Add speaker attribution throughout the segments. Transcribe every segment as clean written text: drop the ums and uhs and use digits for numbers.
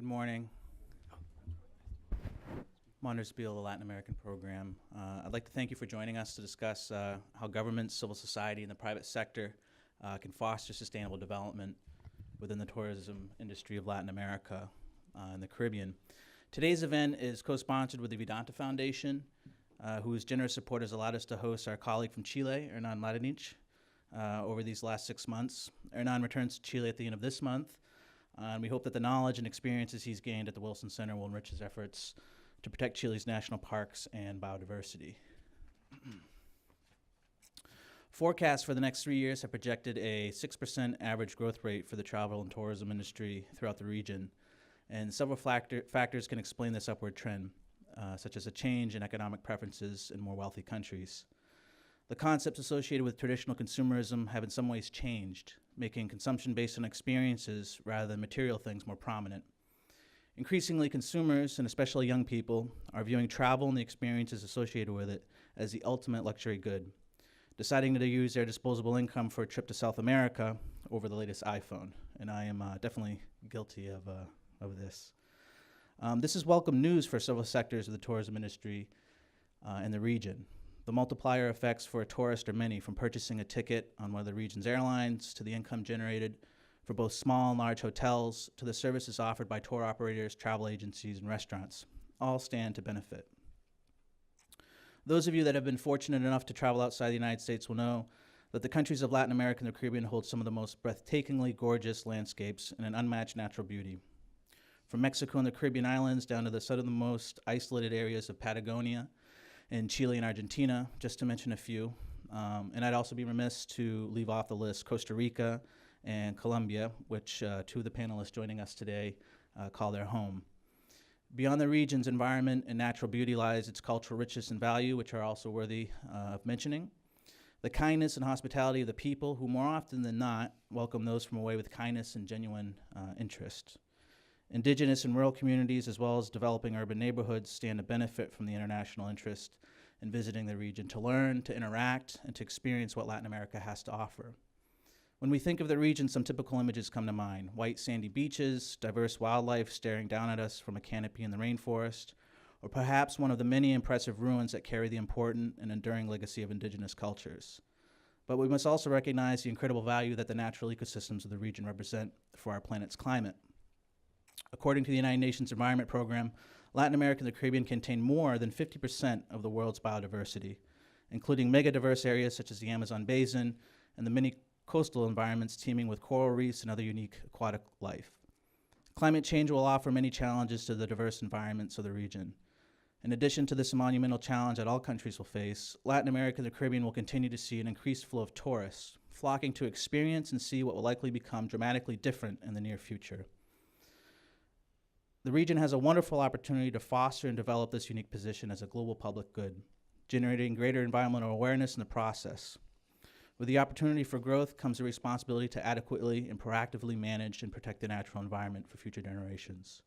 Speaker 1: Good morning. Monter Spiel, the Latin American program. I'd like to thank you for joining us to discuss how government, civil society, and the private sector can foster sustainable development within the tourism industry of Latin America and the Caribbean. Today's event is co-sponsored with the Vedanta Foundation, whose generous support has allowed us to host our colleague from Chile, Hernan Ladenich, over these last 6 months. Hernan returns to Chile at the end of this month, and we hope that the knowledge and experiences he's gained at the Wilson Center will enrich his efforts to protect Chile's national parks and biodiversity. Forecasts for the next 3 years have projected a 6% average growth rate for the travel and tourism industry throughout the region, and several factors can explain this upward trend, such as a change in economic preferences in more wealthy countries. The concepts associated with traditional consumerism have in some ways changed, making consumption based on experiences rather than material things more prominent. Increasingly, consumers, and especially young people, are viewing travel and the experiences associated with it as the ultimate luxury good, deciding to use their disposable income for a trip to South America over the latest iPhone. And I am definitely guilty of this. This is welcome news for several sectors of the tourism industry in the region. The multiplier effects for a tourist are many, from purchasing a ticket on one of the region's airlines to the income generated for both small and large hotels to the services offered by tour operators, travel agencies, and restaurants. All stand to benefit. Those of you that have been fortunate enough to travel outside the United States will know that the countries of Latin America and the Caribbean hold some of the most breathtakingly gorgeous landscapes and an unmatched natural beauty. From Mexico and the Caribbean islands down to the southernmost isolated areas of Patagonia in Chile and Argentina, just to mention a few. And I'd also be remiss to leave off the list Costa Rica and Colombia, which two of the panelists joining us today call their home. Beyond the region's environment and natural beauty lies its cultural richness and value, which are also worthy of mentioning. The kindness and hospitality of the people, who more often than not welcome those from away with kindness and genuine interest. Indigenous and rural communities, as well as developing urban neighborhoods, stand to benefit from the international interest in visiting the region to learn, to interact, and to experience what Latin America has to offer. When we think of the region, some typical images come to mind: white sandy beaches, diverse wildlife staring down at us from a canopy in the rainforest, or perhaps one of the many impressive ruins that carry the important and enduring legacy of indigenous cultures. But we must also recognize the incredible value that the natural ecosystems of the region represent for our planet's climate. According to the United Nations Environment Program, Latin America and the Caribbean contain more than 50% of the world's biodiversity, including mega-diverse areas such as the Amazon basin and the many coastal environments teeming with coral reefs and other unique aquatic life. Climate change will offer many challenges to the diverse environments of the region. In addition to this monumental challenge that all countries will face, Latin America and the Caribbean will continue to see an increased flow of tourists, flocking to experience and see what will likely become dramatically different in the near future. The region has a wonderful opportunity to foster and develop this unique position as a global public good, generating greater environmental awareness in the process. With the opportunity for growth comes the responsibility to adequately and proactively manage and protect the natural environment for future generations.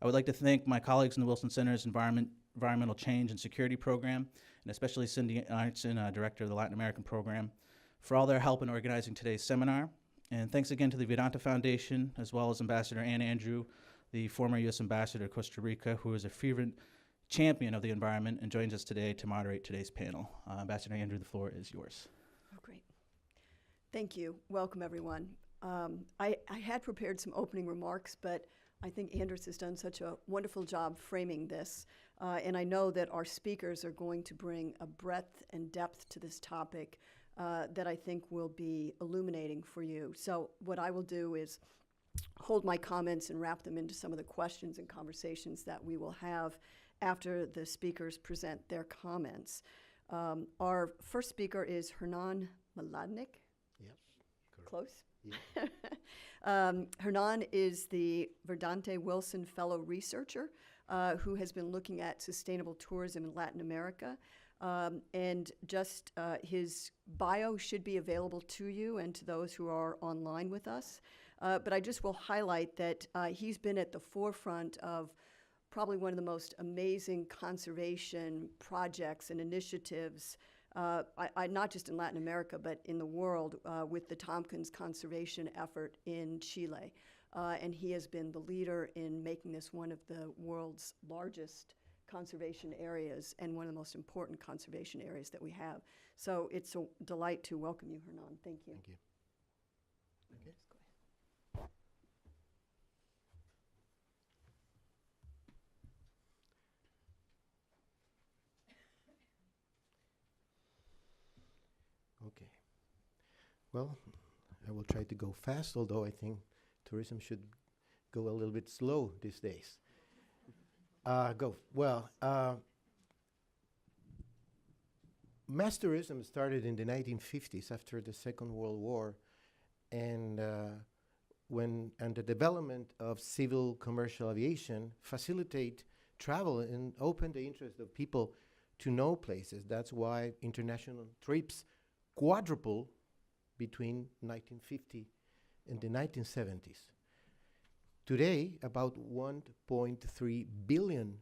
Speaker 1: I would like to thank my colleagues in the Wilson Center's Environmental Change and Security Program, and especially Cindy Arntzen, Director of the Latin American Program, for all their help in organizing today's seminar. And thanks again to the Vedanta Foundation, as well as Ambassador Ann Andrew, the former U.S. Ambassador to Costa Rica, who is a fervent champion of the environment and joins us today to moderate today's panel. Ambassador Andrew, the floor is yours.
Speaker 2: Oh, great. Thank you. Welcome, everyone. I had prepared some opening remarks, but I think Anders has done such a wonderful job framing this. And I know that our speakers are going to bring a breadth and depth to this topic that I think will be illuminating for you. So what I will do is hold my comments and wrap them into some of the questions and conversations that we will have after the speakers present their comments. Our first speaker is Hernan Mladenic.
Speaker 3: Yes, correct.
Speaker 2: Close?
Speaker 3: Yeah.
Speaker 2: Hernan is the Verdante Wilson Fellow Researcher who has been looking at sustainable tourism in Latin America. And just his bio should be available to you and to those who are online with us. But I just will highlight that he's been at the forefront of probably one of the most amazing conservation projects and initiatives, not just in Latin America, but in the world with the Tompkins conservation effort in Chile. and he has been the leader in making this one of the world's largest conservation areas and one of the most important conservation areas that we have. So it's a delight to welcome you, Hernan. Thank you.
Speaker 4: Thank you. Okay. Okay. Well, I will try to go fast, although I think tourism should go a little bit slow these days. Mass tourism started in the 1950s after the Second World War, and the development of civil commercial aviation facilitate travel and open the interest of people to know places. That's why international trips quadrupled between 1950 and the 1970s. Today, about 1.3 billion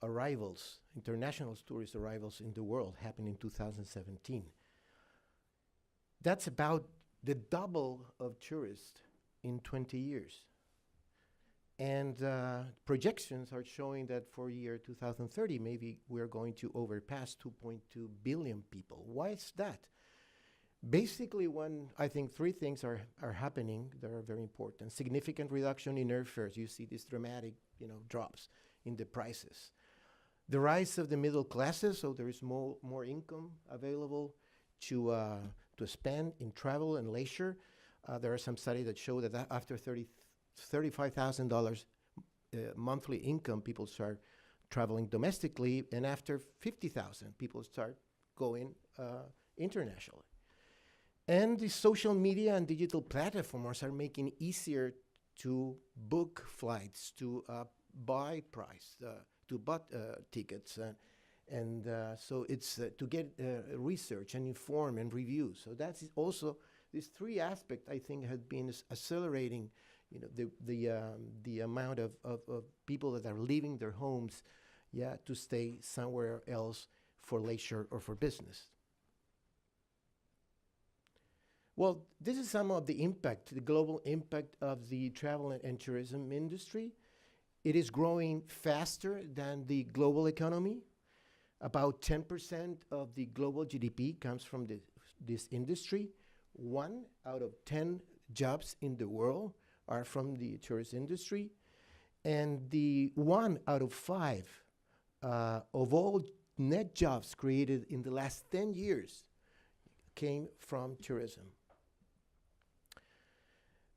Speaker 4: arrivals, international tourist arrivals in the world happened in 2017. That's about the double of tourists in 20 years. And projections are showing that for year 2030, maybe we're going to overpass 2.2 billion people. Why is that? Basically, I think three things are happening that are very important. Significant reduction in airfares. You see these dramatic, drops in the prices. The rise of the middle classes, so there is more income available to spend in travel and leisure. There are some studies that show that after $35,000 monthly income, people start traveling domestically, and after $50,000, people start going internationally. And the social media and digital platforms are making it easier to book flights, to buy tickets, and so it's to get research and inform and review. So that's also these three aspects I think have been accelerating, the amount of people that are leaving their homes, to stay somewhere else for leisure or for business. Well, this is some of the impact, the global impact of the travel and tourism industry. It is growing faster than the global economy. About 10% of the global GDP comes from this industry. 1 out of 10 jobs in the world are from the tourist industry. And the 1 out of 5 of all net jobs created in the last 10 years came from tourism.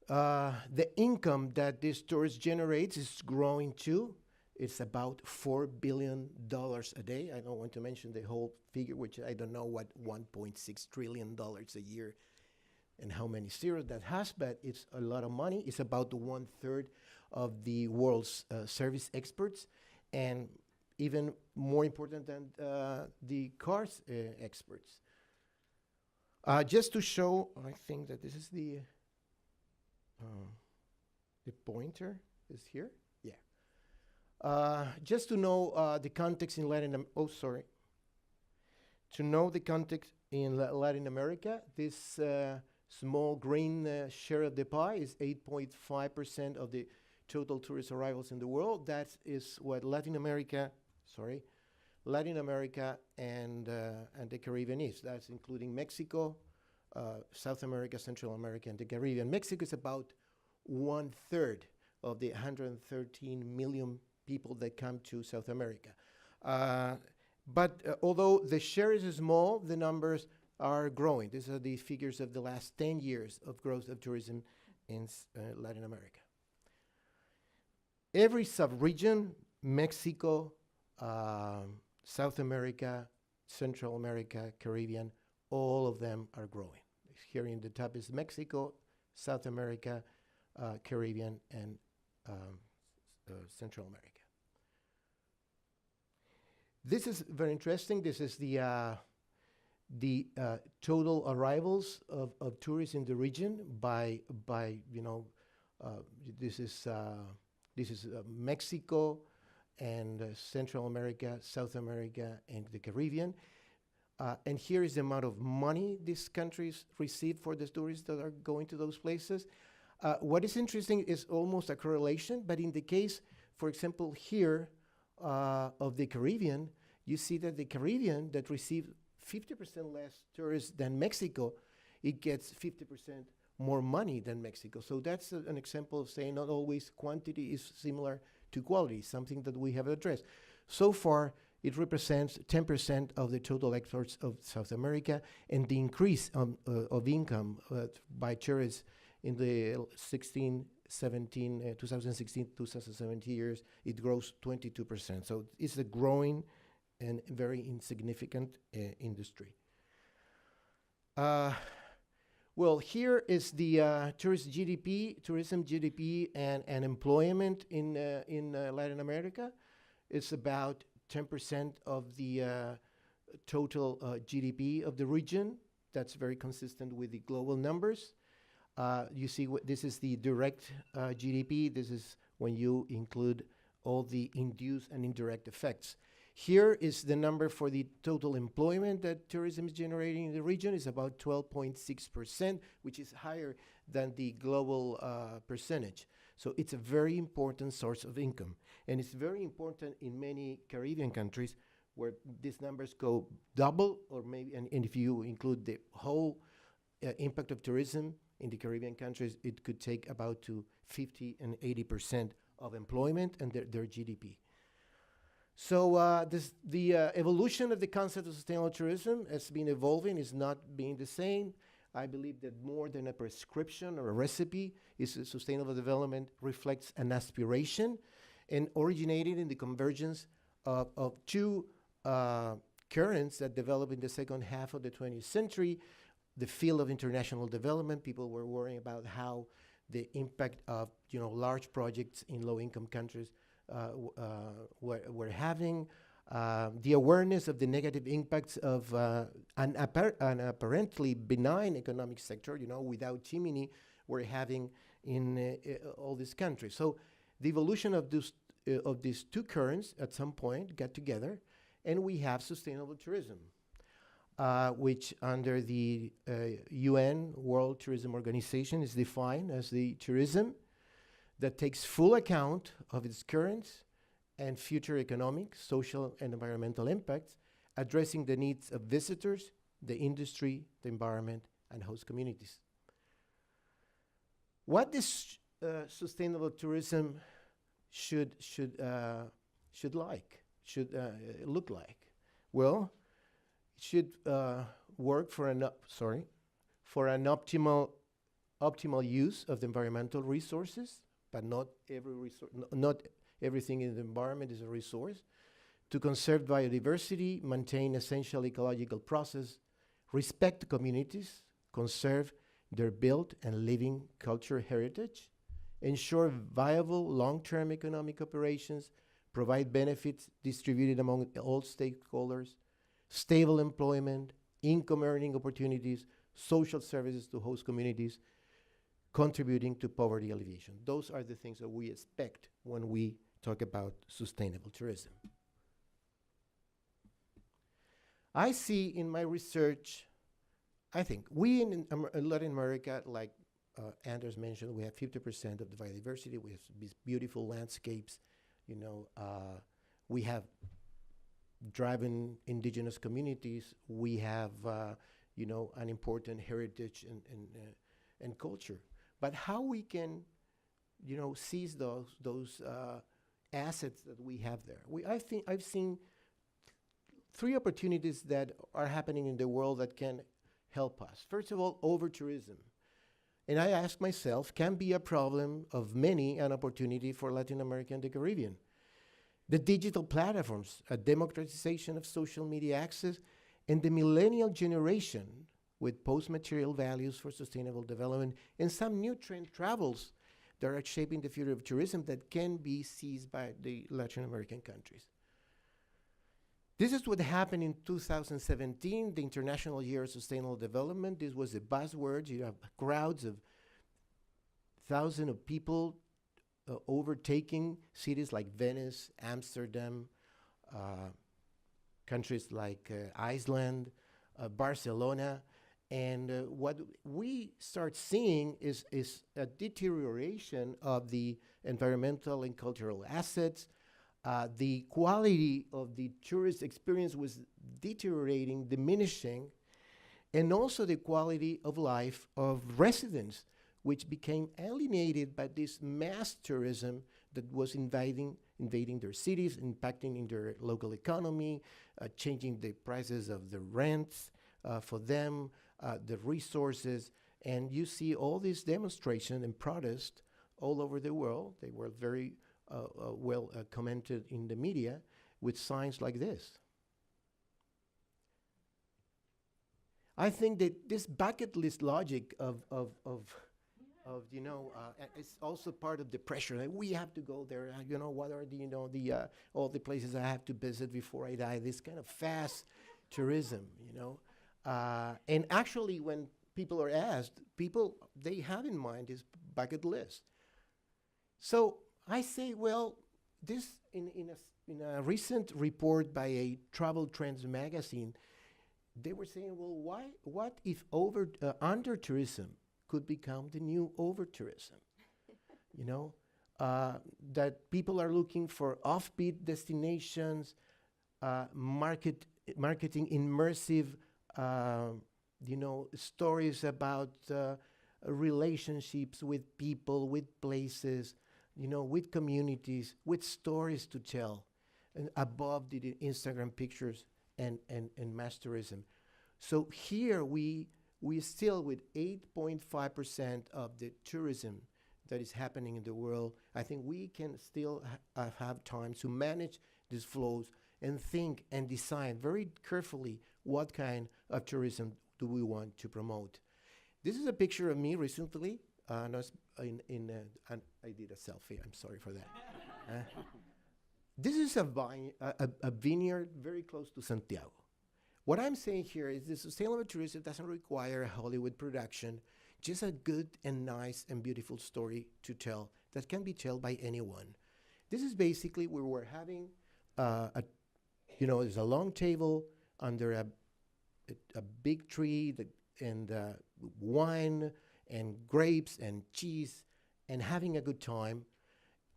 Speaker 4: The income that this tourist generates is growing too. It's about $4 billion a day. I don't want to mention the whole figure, which I don't know what $1.6 trillion a year and how many zeros that has, but it's a lot of money. It's about 1/3 of the world's service exports, and even more important than the cars exports. Just to show, I think that this is the pointer is here. Yeah. Just to know the context in To know the context in Latin America, this small green share of the pie is 8.5% of the total tourist arrivals in the world. That is what Latin America and the Caribbean is. That's including Mexico, South America, Central America, and the Caribbean. Mexico is about 1/3 of the 113 million people that come to South America. But although the share is small, the numbers are growing. These are the figures of the last 10 years of growth of tourism in Latin America. Every sub-region, Mexico, South America, Central America, Caribbean, all of them are growing. Here in the top is Mexico, South America, Caribbean, and Central America. This is very interesting. This is the total arrivals of tourists in the region by this is Mexico and Central America, South America, and the Caribbean. And here is the amount of money these countries receive for the tourists that are going to those places. What is interesting is almost a correlation, but in the case, for example, here of the Caribbean, you see that the Caribbean that receives 50% less tourists than Mexico, it gets 50% more money than Mexico. So that's an example of saying not always quantity is similar to quality, something that we have addressed. So far, it represents 10% of the total exports of South America, and the increase of income by tourists in the 2016, 2017 years, it grows 22%. So it's a growing and very insignificant industry. Well, here is the tourism GDP, and employment in Latin America. It's about 10% of the total GDP of the region. That's very consistent with the global numbers. You see, this is the direct GDP. This is when you include all the induced and indirect effects. Here is the number for the total employment that tourism is generating in the region. Is about 12.6%, which is higher than the global percentage. So it's a very important source of income. And it's very important in many Caribbean countries where these numbers go double, or maybe, and if you include the whole impact of tourism in the Caribbean countries, it could take about to 50 and 80% of employment and their GDP. So the evolution of the concept of sustainable tourism has been evolving, is not being the same. I believe that more than a prescription or a recipe, sustainable development reflects an aspiration, and originated in the convergence of two currents that developed in the second half of the 20th century. The field of international development, people were worrying about how the impact of large projects in low-income countries were having, the awareness of the negative impacts of an apparently benign economic sector, without chimney, we're having in all these countries. So the evolution of these two currents at some point got together, and we have sustainable tourism, which under the UN World Tourism Organization is defined as the tourism that takes full account of its current and future economic, social, and environmental impacts, addressing the needs of visitors, the industry, the environment, and host communities. What this sustainable tourism should look like? Well, it should work for an optimal use of the environmental resources, but not everything in the environment is a resource. To conserve biodiversity, maintain essential ecological process, respect communities, conserve their built and living culture heritage, ensure viable long-term economic operations, provide benefits distributed among all stakeholders, stable employment, income earning opportunities, social services to host communities, contributing to poverty alleviation. Those are the things that we expect when we talk about sustainable tourism. I see in my research, I think we in Latin America, like Anders mentioned, we have 50% of the biodiversity. We have these beautiful landscapes. We have driven indigenous communities. We have, an important heritage and culture. But how we can, seize those assets that we have there? I think I've seen three opportunities that are happening in the world that can help us. First of all, over-tourism. And I ask myself, can be a problem of many an opportunity for Latin America and the Caribbean. The digital platforms, a democratization of social media access, and the millennial generation with post-material values for sustainable development, and some new trend travels that are shaping the future of tourism that can be seized by the Latin American countries. This is what happened in 2017, the International Year of Sustainable Development. This was a buzzword. You have crowds of thousands of people overtaking cities like Venice, Amsterdam, countries like Iceland, Barcelona, And what we start seeing is a deterioration of the environmental and cultural assets. The quality of the tourist experience was deteriorating, diminishing, and also the quality of life of residents, which became alienated by this mass tourism that was invading their cities, impacting in their local economy, changing the prices of the rents for them, the resources. And you see all these demonstrations and protests all over the world. They were very well commented in the media with signs like this. I think that this bucket list logic of it's also part of the pressure that we have to go there. What are the all the places I have to visit before I die? This kind of fast tourism, and actually, when people are asked, they have in mind this bucket list. So I say, well, this in a recent report by a Travel Trends magazine, they were saying, well, what if under tourism could become the new over tourism? That people are looking for offbeat destinations, marketing immersive, stories about relationships with people, with places, with communities, with stories to tell, and above the Instagram pictures and mass tourism. So here we still with 8.5% of the tourism that is happening in the world. I think we can still have time to manage these flows and think and design very carefully what kind of tourism do we want to promote. This is a picture of me recently. And I did a selfie. I'm sorry for that. This is a vineyard very close to Santiago. What I'm saying here is that sustainable tourism doesn't require a Hollywood production, just a good and nice and beautiful story to tell that can be told by anyone. This is basically where we're having, there's a long table under a big tree and wine and grapes and cheese and having a good time.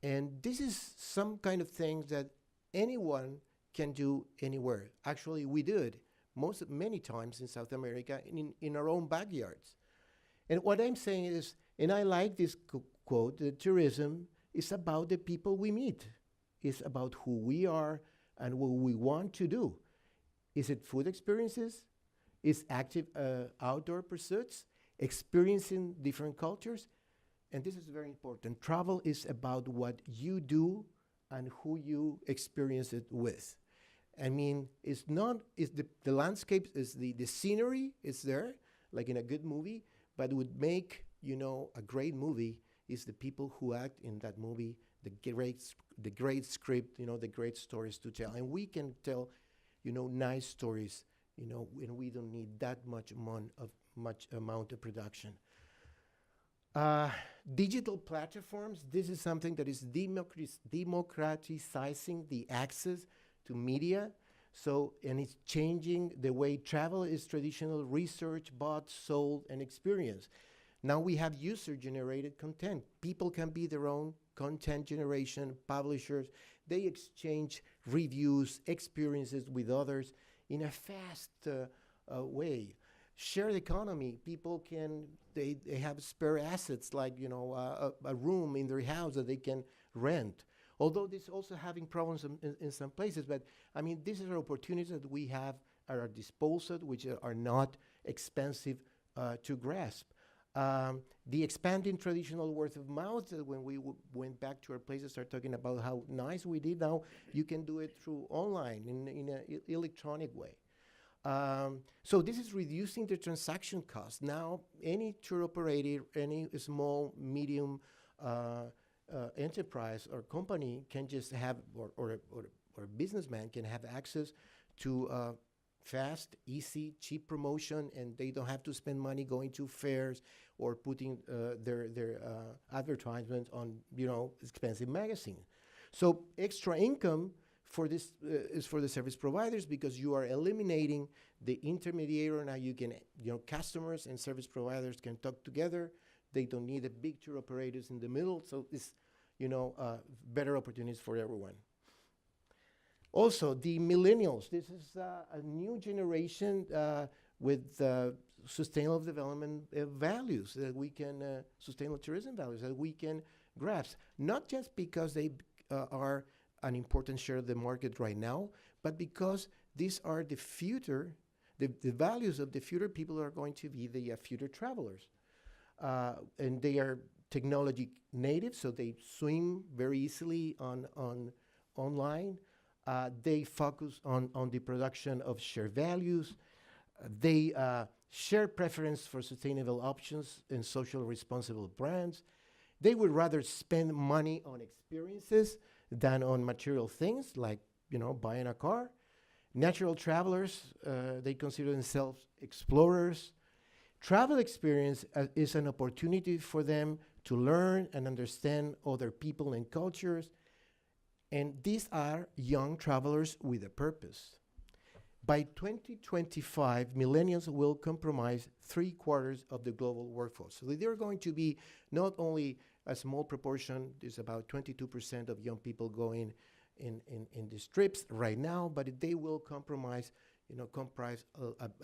Speaker 4: And this is some kind of thing that anyone can do anywhere. Actually, we do it many times in South America in our own backyards. And what I'm saying is, and I like this quote, that tourism is about the people we meet. It's about who we are and what we want to do. Is it food experiences? Is active outdoor pursuits? Experiencing different cultures? And this is very important. Travel is about what you do and who you experience it with. I mean, it's the landscape, is the scenery is there, like in a good movie, but would make, a great movie is the people who act in that movie, the great script, the great stories to tell. And we can tell, nice stories, and we don't need that much amount of production. Digital platforms, this is something that is democratizing the access to media. So, and it's changing the way travel is traditional research, bought, sold, and experienced. Now we have user-generated content. People can be their own content generation, publishers. They exchange reviews, experiences with others in a fast way. Shared economy, people they have spare assets like, a room in their house that they can rent. Although this is also having problems in some places, but I mean, these are opportunities that we have at our disposal, which are not expensive to grasp. The expanding traditional word of mouth, when we went back to our places, started talking about how nice we did. Now you can do it through online in an electronic way. So this is reducing the transaction cost. Now any tour operator, any small, medium enterprise or company can just have, or a businessman can have access to fast, easy, cheap promotion, and they don't have to spend money going to fairs or putting their advertisements on, expensive magazines. So extra income for this is for the service providers, because you are eliminating the intermediary. Now you can, customers and service providers can talk together. They don't need a big tour operators in the middle. So it's, better opportunities for everyone. Also, the millennials. This is a new generation with sustainable development values that we can, sustainable tourism values that we can grasp. Not just because they are an important share of the market right now, but because these are the future, the values of the future people are going to be the future travelers. And they are technology native, so they swim very easily online. They focus on the production of shared values. They share preference for sustainable options and social responsible brands. They would rather spend money on experiences than on material things like, buying a car. Natural travelers, they consider themselves explorers. Travel experience is an opportunity for them to learn and understand other people and cultures. And these are young travelers with a purpose. By 2025, millennials will comprise 3/4 of the global workforce. So they're going to be not only a small proportion, there's about 22% of young people going in these trips right now, but they will comprise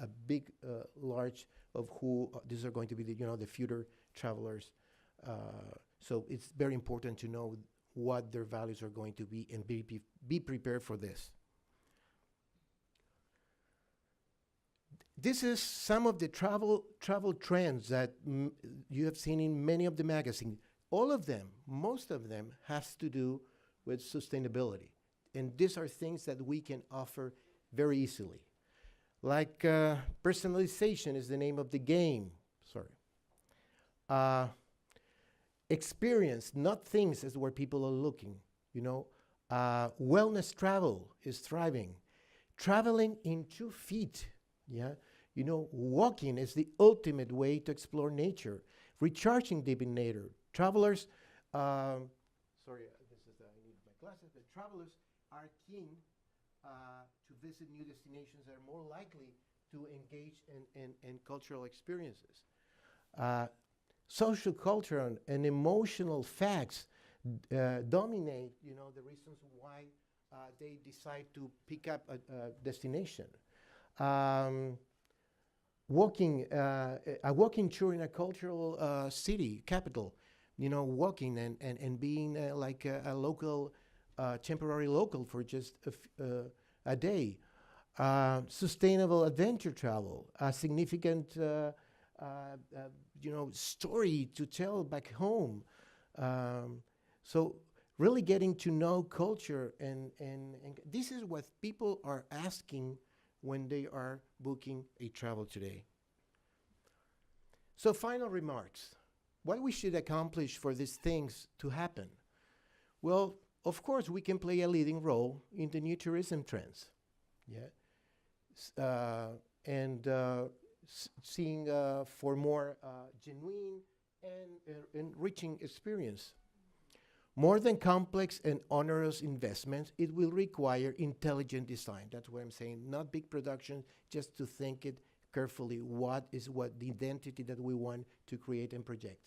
Speaker 4: a big, large of who these are going to be the future travelers. So it's very important to know what their values are going to be and be prepared for this. This is some of the travel trends that you have seen in many of the magazines. All of them, most of them, has to do with sustainability. And these are things that we can offer very easily. Like personalization is the name of the game. Sorry. Experience, not things, is where people are looking. Wellness travel is thriving. Traveling in 2 feet. Yeah. Walking is the ultimate way to explore nature. Recharging deep in nature. Travelers, I need my glasses. The travelers are keen to visit new destinations that are more likely to engage in cultural experiences. Social culture and emotional facts dominate, the reasons why they decide to pick up a destination. A walking tour in a cultural city, capital, walking and being like a local, temporary local for just a day. Sustainable adventure travel, a significant story to tell back home. So really getting to know culture and this is what people are asking when they are booking a travel today. So final remarks. What we should accomplish for these things to happen? Well, of course, we can play a leading role in the new tourism trends. Yeah. Seeing for more genuine and enriching experience. More than complex and onerous investments, it will require intelligent design. That's what I'm saying. Not big production, just to think it carefully. What the identity that we want to create and project.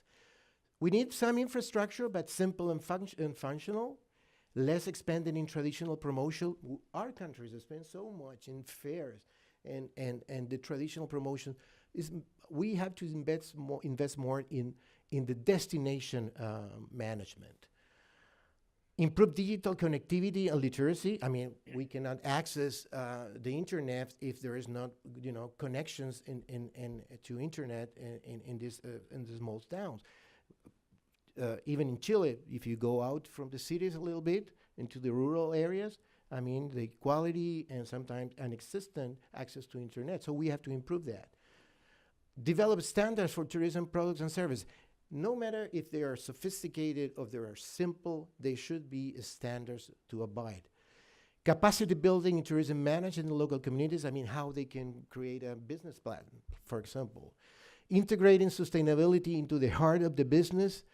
Speaker 4: We need some infrastructure, but simple and functional. Less expanded in traditional promotion. Our countries spend so much in fairs and the traditional promotion is. We have to invest more in the destination management. Improve digital connectivity and literacy. I mean, we cannot access the internet if there is not, connections to internet in these small towns. Even in Chile, if you go out from the cities a little bit into the rural areas, I mean, the quality and sometimes inexistent access to internet. So we have to improve that. Develop standards for tourism products and services. No matter if they are sophisticated or they are simple, they should be standards to abide. Capacity building in tourism management in local communities, I mean, how they can create a business plan, for example. Integrating sustainability into the heart of the business,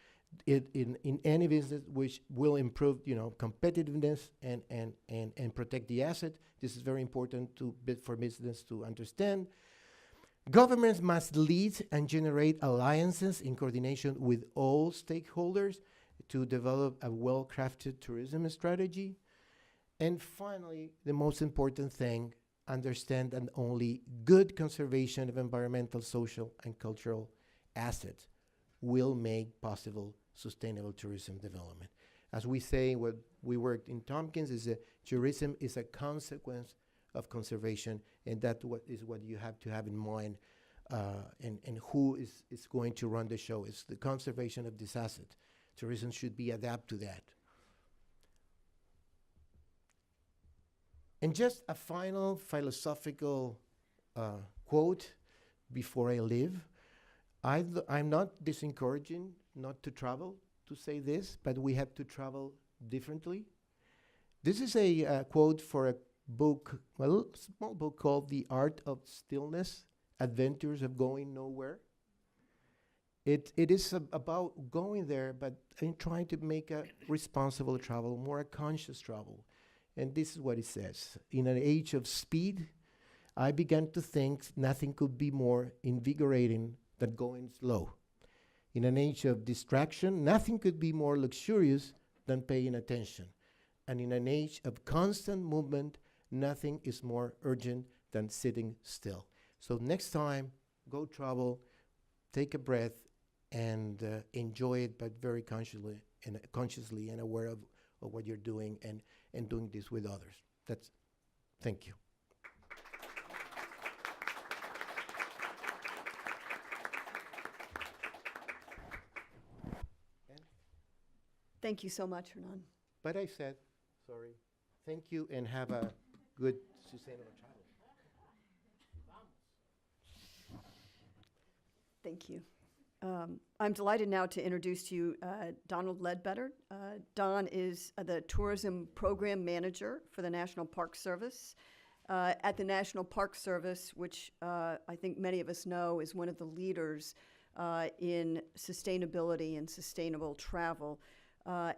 Speaker 4: in any business which will improve, competitiveness and protect the asset. This is very important for business to understand. Governments must lead and generate alliances in coordination with all stakeholders to develop a well-crafted tourism strategy. And finally, the most important thing, understand that only good conservation of environmental, social, and cultural assets will make possible sustainable tourism development. As we say, what we worked in Tompkins is that tourism is a consequence of conservation, and that's what you have to have in mind, and who is going to run the show. It's the conservation of this asset. Tourism should be adapt to that. And just a final philosophical quote before I leave. I'm not discouraging not to travel to say this, but we have to travel differently. This is a quote for a book, a small book called The Art of Stillness, Adventures of Going Nowhere. It is about going there, but in trying to make a responsible travel, more a conscious travel. And this is what it says. In an age of speed, I began to think nothing could be more invigorating than going slow. In an age of distraction, nothing could be more luxurious than paying attention. And in an age of constant movement, nothing is more urgent than sitting still. So next time, go travel, take a breath, and enjoy it, but very consciously and aware of what you're doing, and doing this with others. Thank you.
Speaker 2: Thank you so much, Hernan.
Speaker 4: But I said, sorry, thank you, and have a good, sustainable travel.
Speaker 2: Thank you. I'm delighted now to introduce to you Donald Ledbetter. Don is the Tourism Program Manager for the National Park Service. At the National Park Service, which I think many of us know is one of the leaders in sustainability and sustainable travel.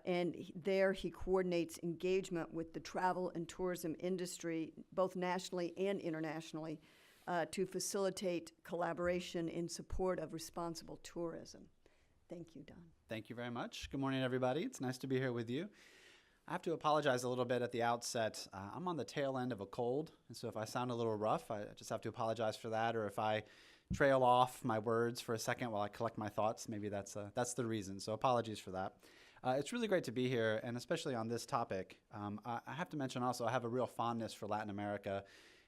Speaker 2: And there he coordinates engagement with the travel and tourism industry, both nationally and internationally, to facilitate collaboration in support of responsible tourism. Thank you, Don.
Speaker 3: Thank you very much. Good morning, everybody. It's nice to be here with you. I have to apologize a little bit at the outset. I'm on the tail end of a cold, and so if I sound a little rough, I just have to apologize for that, or if I trail off my words for a second while I collect my thoughts, maybe that's the reason, so apologies for that. It's really great to be here, and especially on this topic. I have to mention also I have a real fondness for Latin America.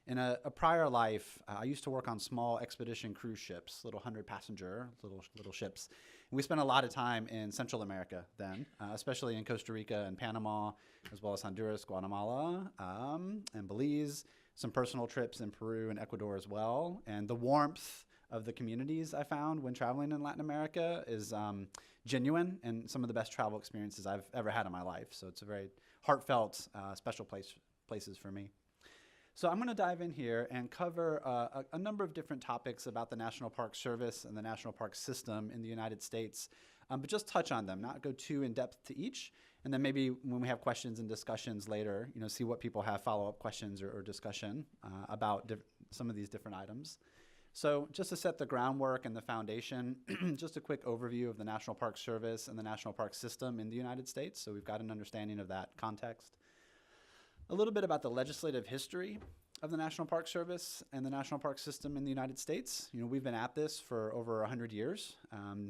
Speaker 3: In a prior life, I used to work on small expedition cruise ships, little 100-passenger little ships. And we spent a lot of time in Central America then, especially in Costa Rica and Panama, as well as Honduras, Guatemala, and Belize. Some personal trips in Peru and Ecuador as well. And the warmth of the communities I found when traveling in Latin America is genuine and some of the best travel experiences I've ever had in my life. So it's a very heartfelt, special places for me. So I'm going to dive in here and cover a number of different topics about the National Park Service and the National Park System in the United States, but just touch on them, not go too in depth to each. And then maybe when we have questions and discussions later, see what people have follow-up questions or discussion about some of these different items. So just to set the groundwork and the foundation, just a quick overview of the National Park Service and the National Park System in the United States, so we've got an understanding of that context. A little bit about the legislative history of the National Park Service and the National Park System in the United States. We've been at this for over 100 years,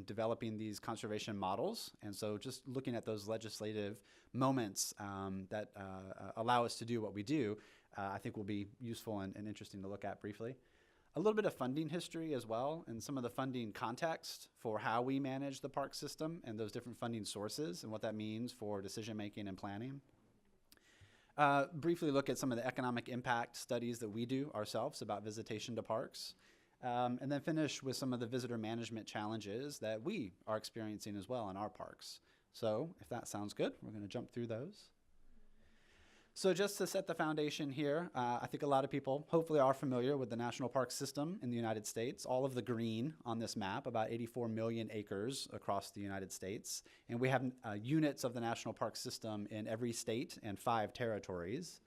Speaker 3: developing these conservation models. And so just looking at those legislative moments that allow us to do what we do, I think will be useful and interesting to look at briefly. A little bit of funding history as well, and some of the funding context for how we manage the park system and those different funding sources and what that means for decision-making and planning. Briefly look at some of the economic impact studies that we do ourselves about visitation to parks, and then finish with some of the visitor management challenges that we are experiencing as well in our parks. So if that sounds good, we're going to jump through those. So just to set the foundation here, I think a lot of people hopefully are familiar with the national park system in the United States. All of the green on this map, about 84 million acres across the United States. And we have units of the national park system in every state and 5 territories.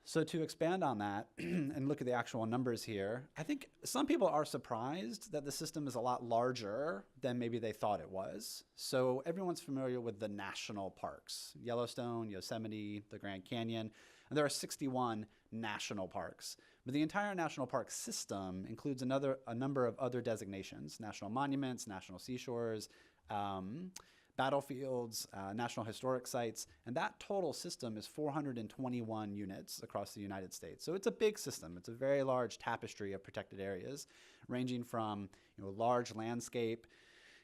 Speaker 3: So to expand on that and look at the actual numbers here, I think some people are surprised that the system is a lot larger than maybe they thought it was. So everyone's familiar with the national parks, Yellowstone, Yosemite, the Grand Canyon, and there are 61 national parks. But the entire national park system includes a number of other designations, national monuments, national seashores, battlefields, national historic sites, and that total system is 421 units across the United States. So it's a big system. It's a very large tapestry of protected areas, ranging from large landscape,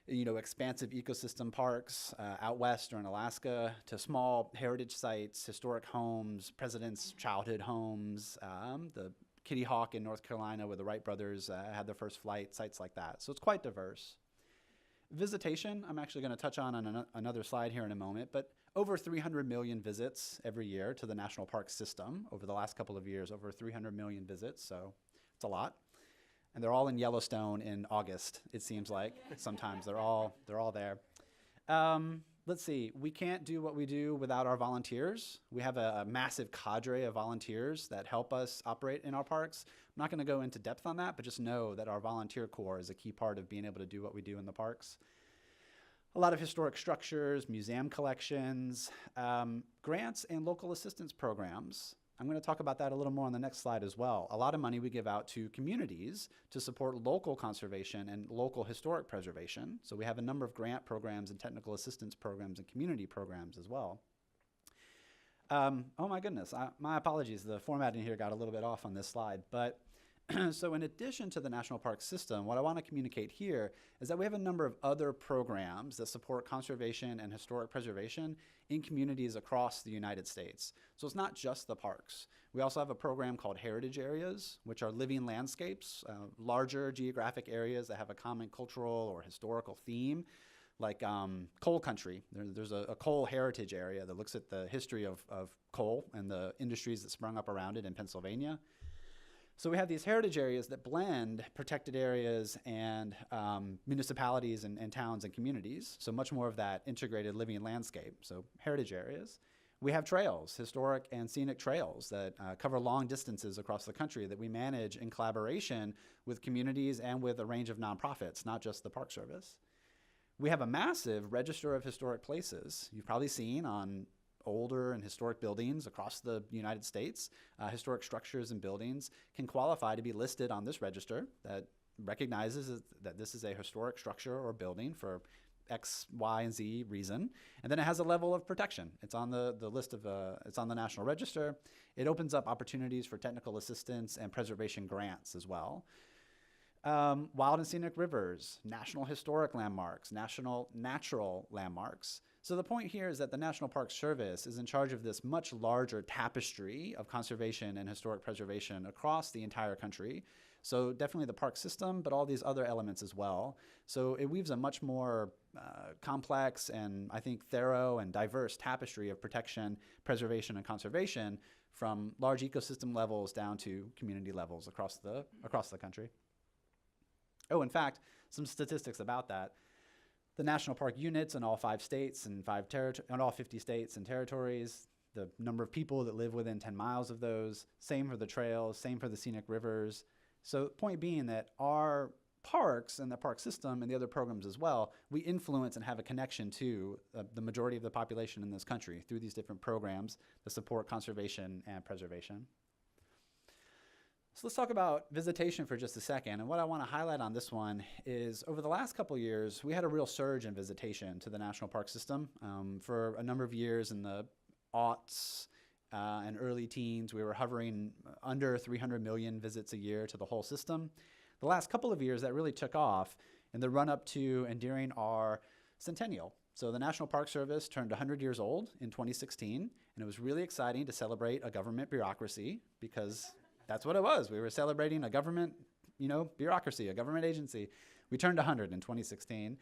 Speaker 3: expansive ecosystem parks out west or in Alaska, to small heritage sites, historic homes, presidents' childhood homes, the Kitty Hawk in North Carolina where the Wright brothers had their first flight, sites like that. So it's quite diverse. Visitation, I'm actually going to touch on another slide here in a moment, but over 300 million visits every year to the national park system over the last couple of years, over 300 million visits, so it's a lot. And they're all in Yellowstone in August, it seems like. Sometimes they're all there. Let's see, we can't do what we do without our volunteers. We have a massive cadre of volunteers that help us operate in our parks. I'm not going to go into depth on that, but just know that our volunteer corps is a key part of being able to do what we do in the parks. A lot of historic structures, museum collections, grants and local assistance programs. I'm going to talk about that a little more on the next slide as well. A lot of money we give out to communities to support local conservation and local historic preservation. So we have a number of grant programs and technical assistance programs and community programs as well. Oh my goodness, my apologies. The formatting here got a little bit off on this slide. But so in addition to the national park system, what I want to communicate here is that we have a number of other programs that support conservation and historic preservation in communities across the United States. So it's not just the parks. We also have a program called Heritage Areas, which are living landscapes, larger geographic areas that have a common cultural or historical theme, like coal country. There's a coal heritage area that looks at the history of coal and the industries that sprung up around it in Pennsylvania. So we have these heritage areas that blend protected areas and municipalities and towns and communities. So much more of that integrated living landscape. So heritage areas. We have trails, historic and scenic trails that cover long distances across the country that we manage in collaboration with communities and with a range of nonprofits, not just the Park Service. We have a massive register of historic places. You've probably seen on older and historic buildings across the United States. Historic structures and buildings can qualify to be listed on this register that recognizes that this is a historic structure or building for X, Y, and Z reason. And then it has a level of protection. It's on the list of, it's on the National Register. It opens up opportunities for technical assistance and preservation grants as well. Wild and scenic rivers, national historic landmarks, national natural landmarks. So the point here is that the National Park Service is in charge of this much larger tapestry of conservation and historic preservation across the entire country. So definitely the park system, but all these other elements as well. So it weaves a much more complex and I think thorough and diverse tapestry of protection, preservation, and conservation from large ecosystem levels down to community levels across the country. Oh, in fact, some statistics about that. The national park units in all 5 states and all 50 states and territories, the number of people that live within 10 miles of those, same for the trails, same for the scenic rivers. So point being that our parks and the park system and the other programs as well, we influence and have a connection to the majority of the population in this country through these different programs that support conservation and preservation. So let's talk about visitation for just a second. And what I want to highlight on this one is over the last couple of years, we had a real surge in visitation to the national park system. For a number of years in the aughts and early teens, we were hovering under 300 million visits a year to the whole system. The last couple of years, that really took off in the run-up to and during our centennial. So the National Park Service turned 100 years old in 2016, and it was really exciting to celebrate a government bureaucracy because that's what it was. We were celebrating a government, bureaucracy, a government agency. We turned 100 in 2016.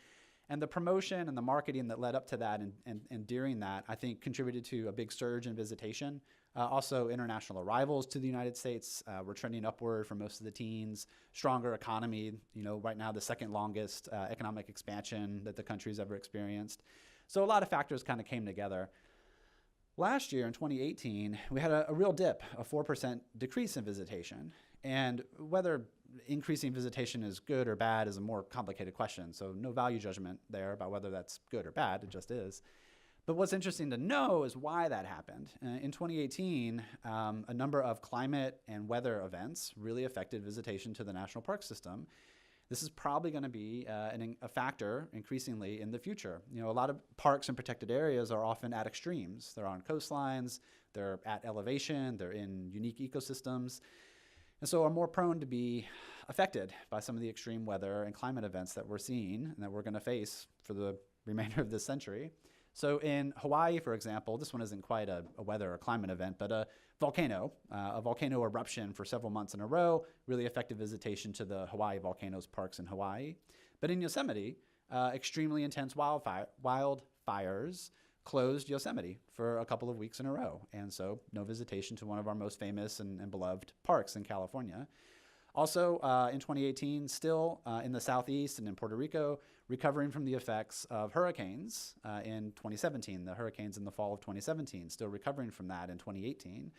Speaker 3: And the promotion and the marketing that led up to that and during that, I think, contributed to a big surge in visitation. Also, international arrivals to the United States were trending upward for most of the teens. Stronger economy, right now the second longest economic expansion that the country's ever experienced. So a lot of factors kind of came together. Last year, in 2018, we had a real dip, a 4% decrease in visitation. And whether increasing visitation is good or bad is a more complicated question. So no value judgment there about whether that's good or bad, it just is. But what's interesting to know is why that happened. In 2018, a number of climate and weather events really affected visitation to the national park system. This is probably going to be a factor increasingly in the future. A lot of parks and protected areas are often at extremes. They're on coastlines, they're at elevation, they're in unique ecosystems, and so are more prone to be affected by some of the extreme weather and climate events that we're seeing and that we're going to face for the remainder of this century. So in Hawaii, for example, this one isn't quite a weather or climate event, but a volcano eruption for several months in a row really affected visitation to the Hawaii volcanoes parks in Hawaii. But in Yosemite, extremely intense wildfires closed Yosemite for a couple of weeks in a row. And so no visitation to one of our most famous and beloved parks in California. Also, in 2018, still in the Southeast and in Puerto Rico, recovering from the effects of hurricanes in 2017, the hurricanes in the fall of 2017, still recovering from that in 2018.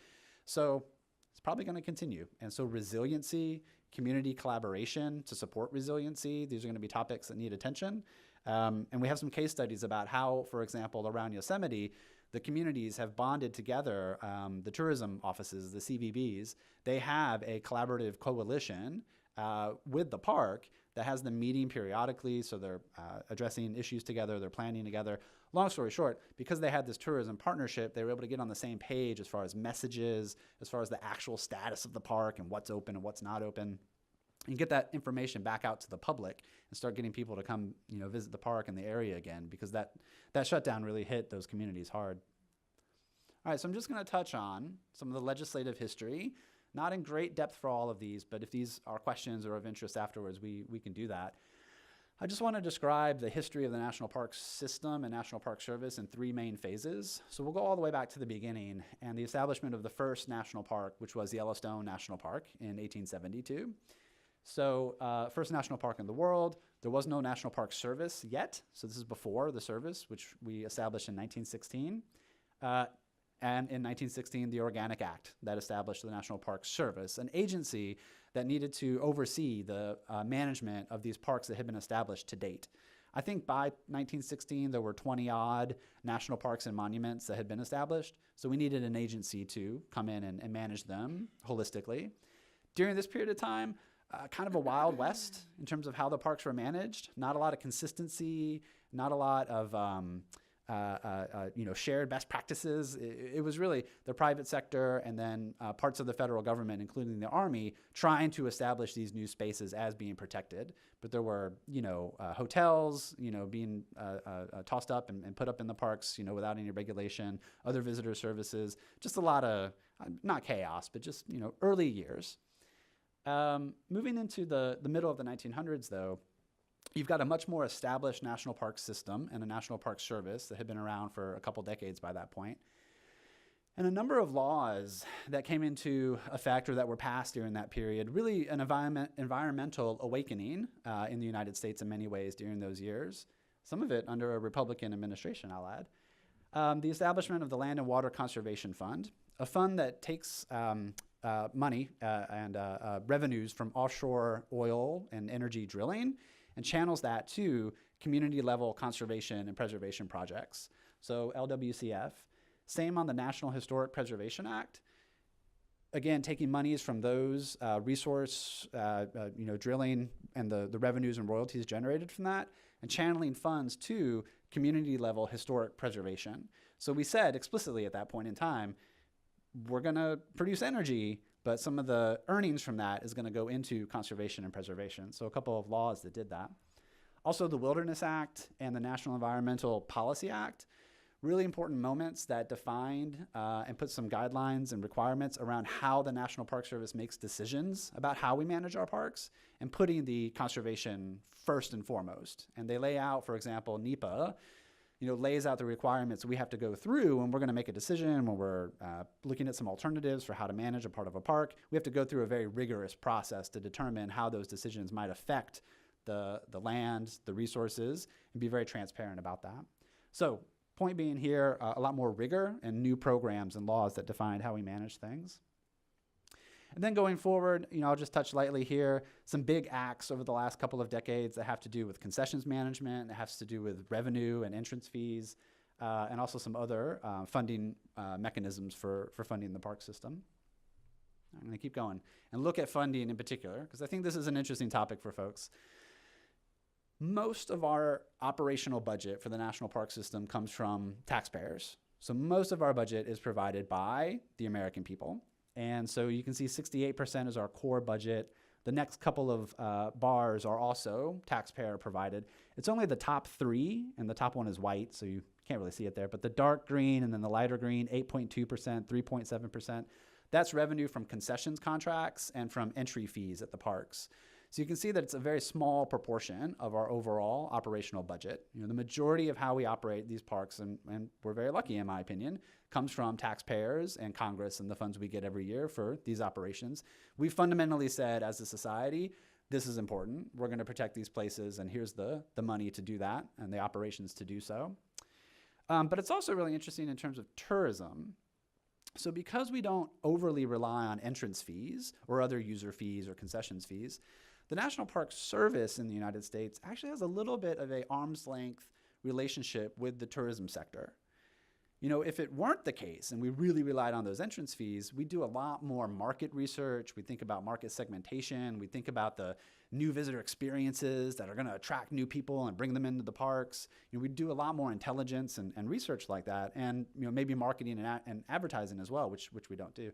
Speaker 3: So it's probably going to continue. And so resiliency, community collaboration to support resiliency, these are going to be topics that need attention. And we have some case studies about how, for example, around Yosemite, the communities have bonded together, the tourism offices, the CVBs, they have a collaborative coalition with the park that has them meeting periodically, so they're addressing issues together, they're planning together. Long story short, because they had this tourism partnership, they were able to get on the same page as far as messages, as far as the actual status of the park and what's open and what's not open, and get that information back out to the public and start getting people to come, visit the park and the area again, because that shutdown really hit those communities hard. All right, so I'm just going to touch on some of the legislative history, not in great depth for all of these, but if these are questions or of interest afterwards, we can do that. I just want to describe the history of the National Park System and National Park Service in three main phases. So we'll go all the way back to the beginning and the establishment of the first national park, which was Yellowstone National Park in 1872. So first national park in the world. There was no National Park Service yet, so this is before the service, which we established in 1916. And in 1916, the Organic Act that established the National Park Service, an agency that needed to oversee the management of these parks that had been established to date. I think by 1916, there were 20-odd national parks and monuments that had been established, so we needed an agency to come in and manage them holistically. During this period of time, kind of a Wild West in terms of how the parks were managed. Not a lot of consistency, not a lot of shared best practices. It was really the private sector and then parts of the federal government, including the Army, trying to establish these new spaces as being protected. But there were, hotels, being tossed up and put up in the parks, without any regulation, other visitor services, just a lot of, not chaos, but just, early years. Moving into the middle of the 1900s, though, you've got a much more established national park system and a National Park Service that had been around for a couple decades by that point. And a number of laws that came into effect or that were passed during that period, really an environmental awakening in the United States in many ways during those years, some of it under a Republican administration, I'll add. The establishment of the Land and Water Conservation Fund, a fund that takes money and revenues from offshore oil and energy drilling and channels that to community-level conservation and preservation projects. So LWCF. Same on the National Historic Preservation Act. Again, taking monies from those resource drilling and the revenues and royalties generated from that and channeling funds to community-level historic preservation. So we said explicitly at that point in time, we're going to produce energy, but some of the earnings from that is going to go into conservation and preservation. So a couple of laws that did that. Also, the Wilderness Act and the National Environmental Policy Act really important moments that defined and put some guidelines and requirements around how the National Park Service makes decisions about how we manage our parks and putting the conservation first and foremost. And they lay out, for example, NEPA, lays out the requirements we have to go through when we're going to make a decision, when we're looking at some alternatives for how to manage a part of a park. We have to go through a very rigorous process to determine how those decisions might affect the land, the resources, and be very transparent about that. So point being here, a lot more rigor and new programs and laws that define how we manage things. And then going forward, I'll just touch lightly here, some big acts over the last couple of decades that have to do with concessions management, that has to do with revenue and entrance fees, and also some other funding mechanisms for funding the park system. I'm gonna keep going and look at funding in particular, because I think this is an interesting topic for folks. Most of our operational budget for the National Park System comes from taxpayers. So most of our budget is provided by the American people. And so you can see 68% is our core budget. The next couple of bars are also taxpayer provided. It's only the top three, and the top one is white, so you can't really see it there. But the dark green and then the lighter green, 8.2%, 3.7%, that's revenue from concessions contracts and from entry fees at the parks. So you can see that it's a very small proportion of our overall operational budget. The majority of how we operate these parks, and we're very lucky in my opinion, comes from taxpayers and Congress and the funds we get every year for these operations. We fundamentally said as a society, this is important. We're going to protect these places, and here's the money to do that and the operations to do so. But it's also really interesting in terms of tourism. So because we don't overly rely on entrance fees or other user fees or concessions fees, the National Park Service in the United States actually has a little bit of an arm's length relationship with the tourism sector. If it weren't the case and we really relied on those entrance fees, we do a lot more market research. We think about market segmentation. We think about the new visitor experiences that are going to attract new people and bring them into the parks. We do a lot more intelligence and research like that, and maybe marketing and advertising as well, which we don't do.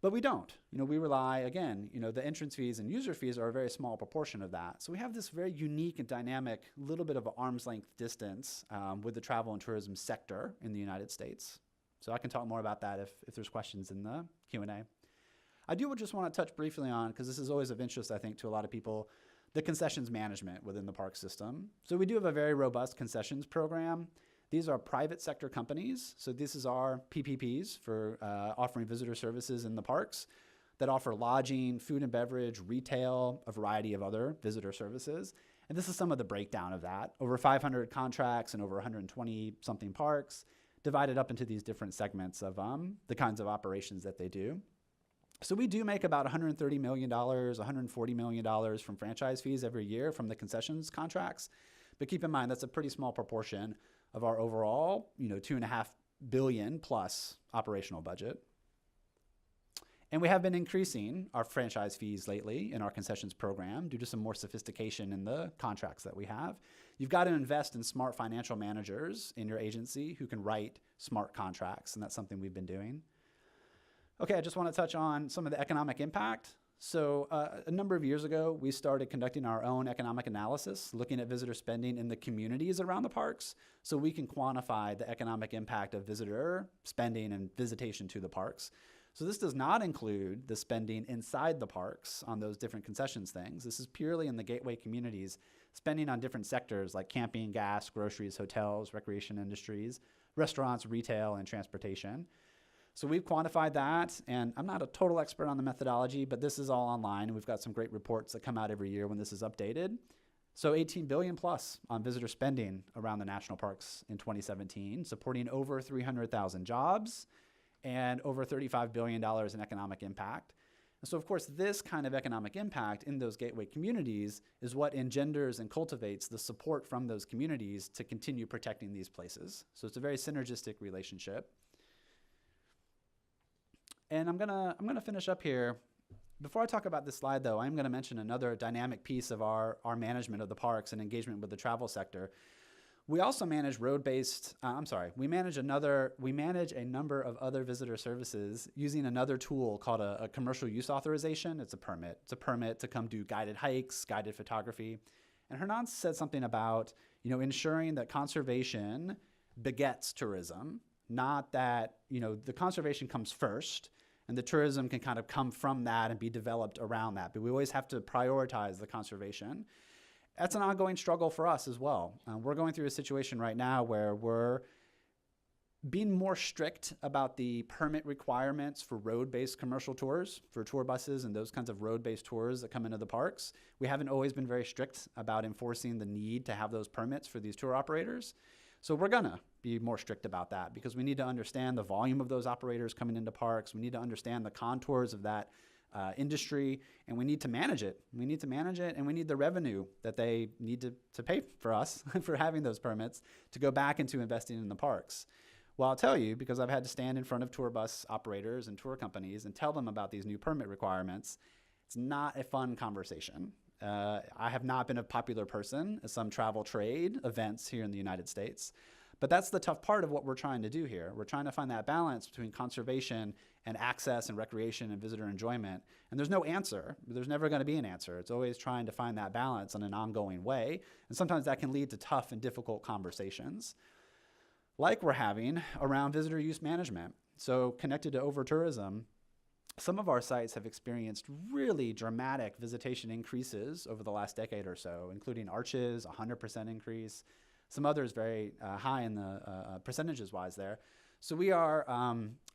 Speaker 3: But we don't. We rely, again, the entrance fees and user fees are a very small proportion of that. So we have this very unique and dynamic little bit of an arm's length distance with the travel and tourism sector in the United States. So I can talk more about that if there's questions in the Q&A. I do just want to touch briefly on, because this is always of interest, I think, to a lot of people, the concessions management within the park system. So we do have a very robust concessions program. These are private sector companies. So this is our PPPs for offering visitor services in the parks that offer lodging, food and beverage, retail, a variety of other visitor services. And this is some of the breakdown of that. Over 500 contracts and over 120 something parks divided up into these different segments of the kinds of operations that they do. So we do make about $130 million, $140 million from franchise fees every year from the concessions contracts. But keep in mind, that's a pretty small proportion of our overall, $2.5 billion plus operational budget. And we have been increasing our franchise fees lately in our concessions program due to some more sophistication in the contracts that we have. You've got to invest in smart financial managers in your agency who can write smart contracts, and that's something we've been doing. Okay, I just want to touch on some of the economic impact. So a number of years ago, we started conducting our own economic analysis, looking at visitor spending in the communities around the parks, so we can quantify the economic impact of visitor spending and visitation to the parks. So this does not include the spending inside the parks on those different concessions things. This is purely in the gateway communities, spending on different sectors like camping, gas, groceries, hotels, recreation industries, restaurants, retail, and transportation. So we've quantified that, and I'm not a total expert on the methodology, but this is all online, and we've got some great reports that come out every year when this is updated. So $18 billion plus on visitor spending around the national parks in 2017, supporting over 300,000 jobs and over $35 billion in economic impact. And so, of course, this kind of economic impact in those gateway communities is what engenders and cultivates the support from those communities to continue protecting these places. So it's a very synergistic relationship. And I'm gonna finish up here. Before I talk about this slide, though, I'm gonna mention another dynamic piece of our management of the parks and engagement with the travel sector. We also manage we manage a number of other visitor services using another tool called a commercial use authorization. It's a permit. It's a permit to come do guided hikes, guided photography. And Hernan said something about, ensuring that conservation begets tourism, not that, the conservation comes first and the tourism can kind of come from that and be developed around that. But we always have to prioritize the conservation. That's an ongoing struggle for us as well. We're going through a situation right now where we're being more strict about the permit requirements for road-based commercial tours, for tour buses and those kinds of road-based tours that come into the parks. We haven't always been very strict about enforcing the need to have those permits for these tour operators. So we're gonna be more strict about that because we need to understand the volume of those operators coming into parks. We need to understand the contours of that industry, and we need to manage it. We need to manage it, and we need the revenue that they need to pay for us for having those permits to go back into investing in the parks. Well, I'll tell you, because I've had to stand in front of tour bus operators and tour companies and tell them about these new permit requirements, it's not a fun conversation. I have not been a popular person at some travel trade events here in the United States, but that's the tough part of what we're trying to do here. We're trying to find that balance between conservation and access and recreation and visitor enjoyment. And there's no answer. There's never going to be an answer. It's always trying to find that balance in an ongoing way. And sometimes that can lead to tough and difficult conversations, like we're having around visitor use management. So connected to over-tourism, some of our sites have experienced really dramatic visitation increases over the last decade or so, including Arches, 100% increase, some others very high in the percentages-wise there. So we are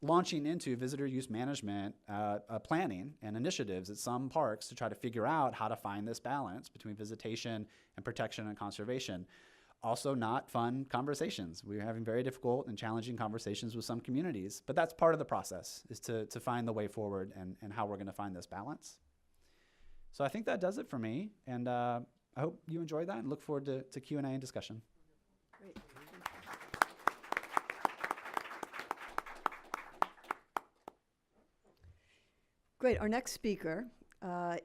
Speaker 3: launching into visitor use management planning and initiatives at some parks to try to figure out how to find this balance between visitation and protection and conservation. Also not fun conversations. We're having very difficult and challenging conversations with some communities, but that's part of the process, is to find the way forward and how we're gonna find this balance. So I think that does it for me, and I hope you enjoyed that and look forward to Q&A and discussion.
Speaker 2: Great. Great. Our next speaker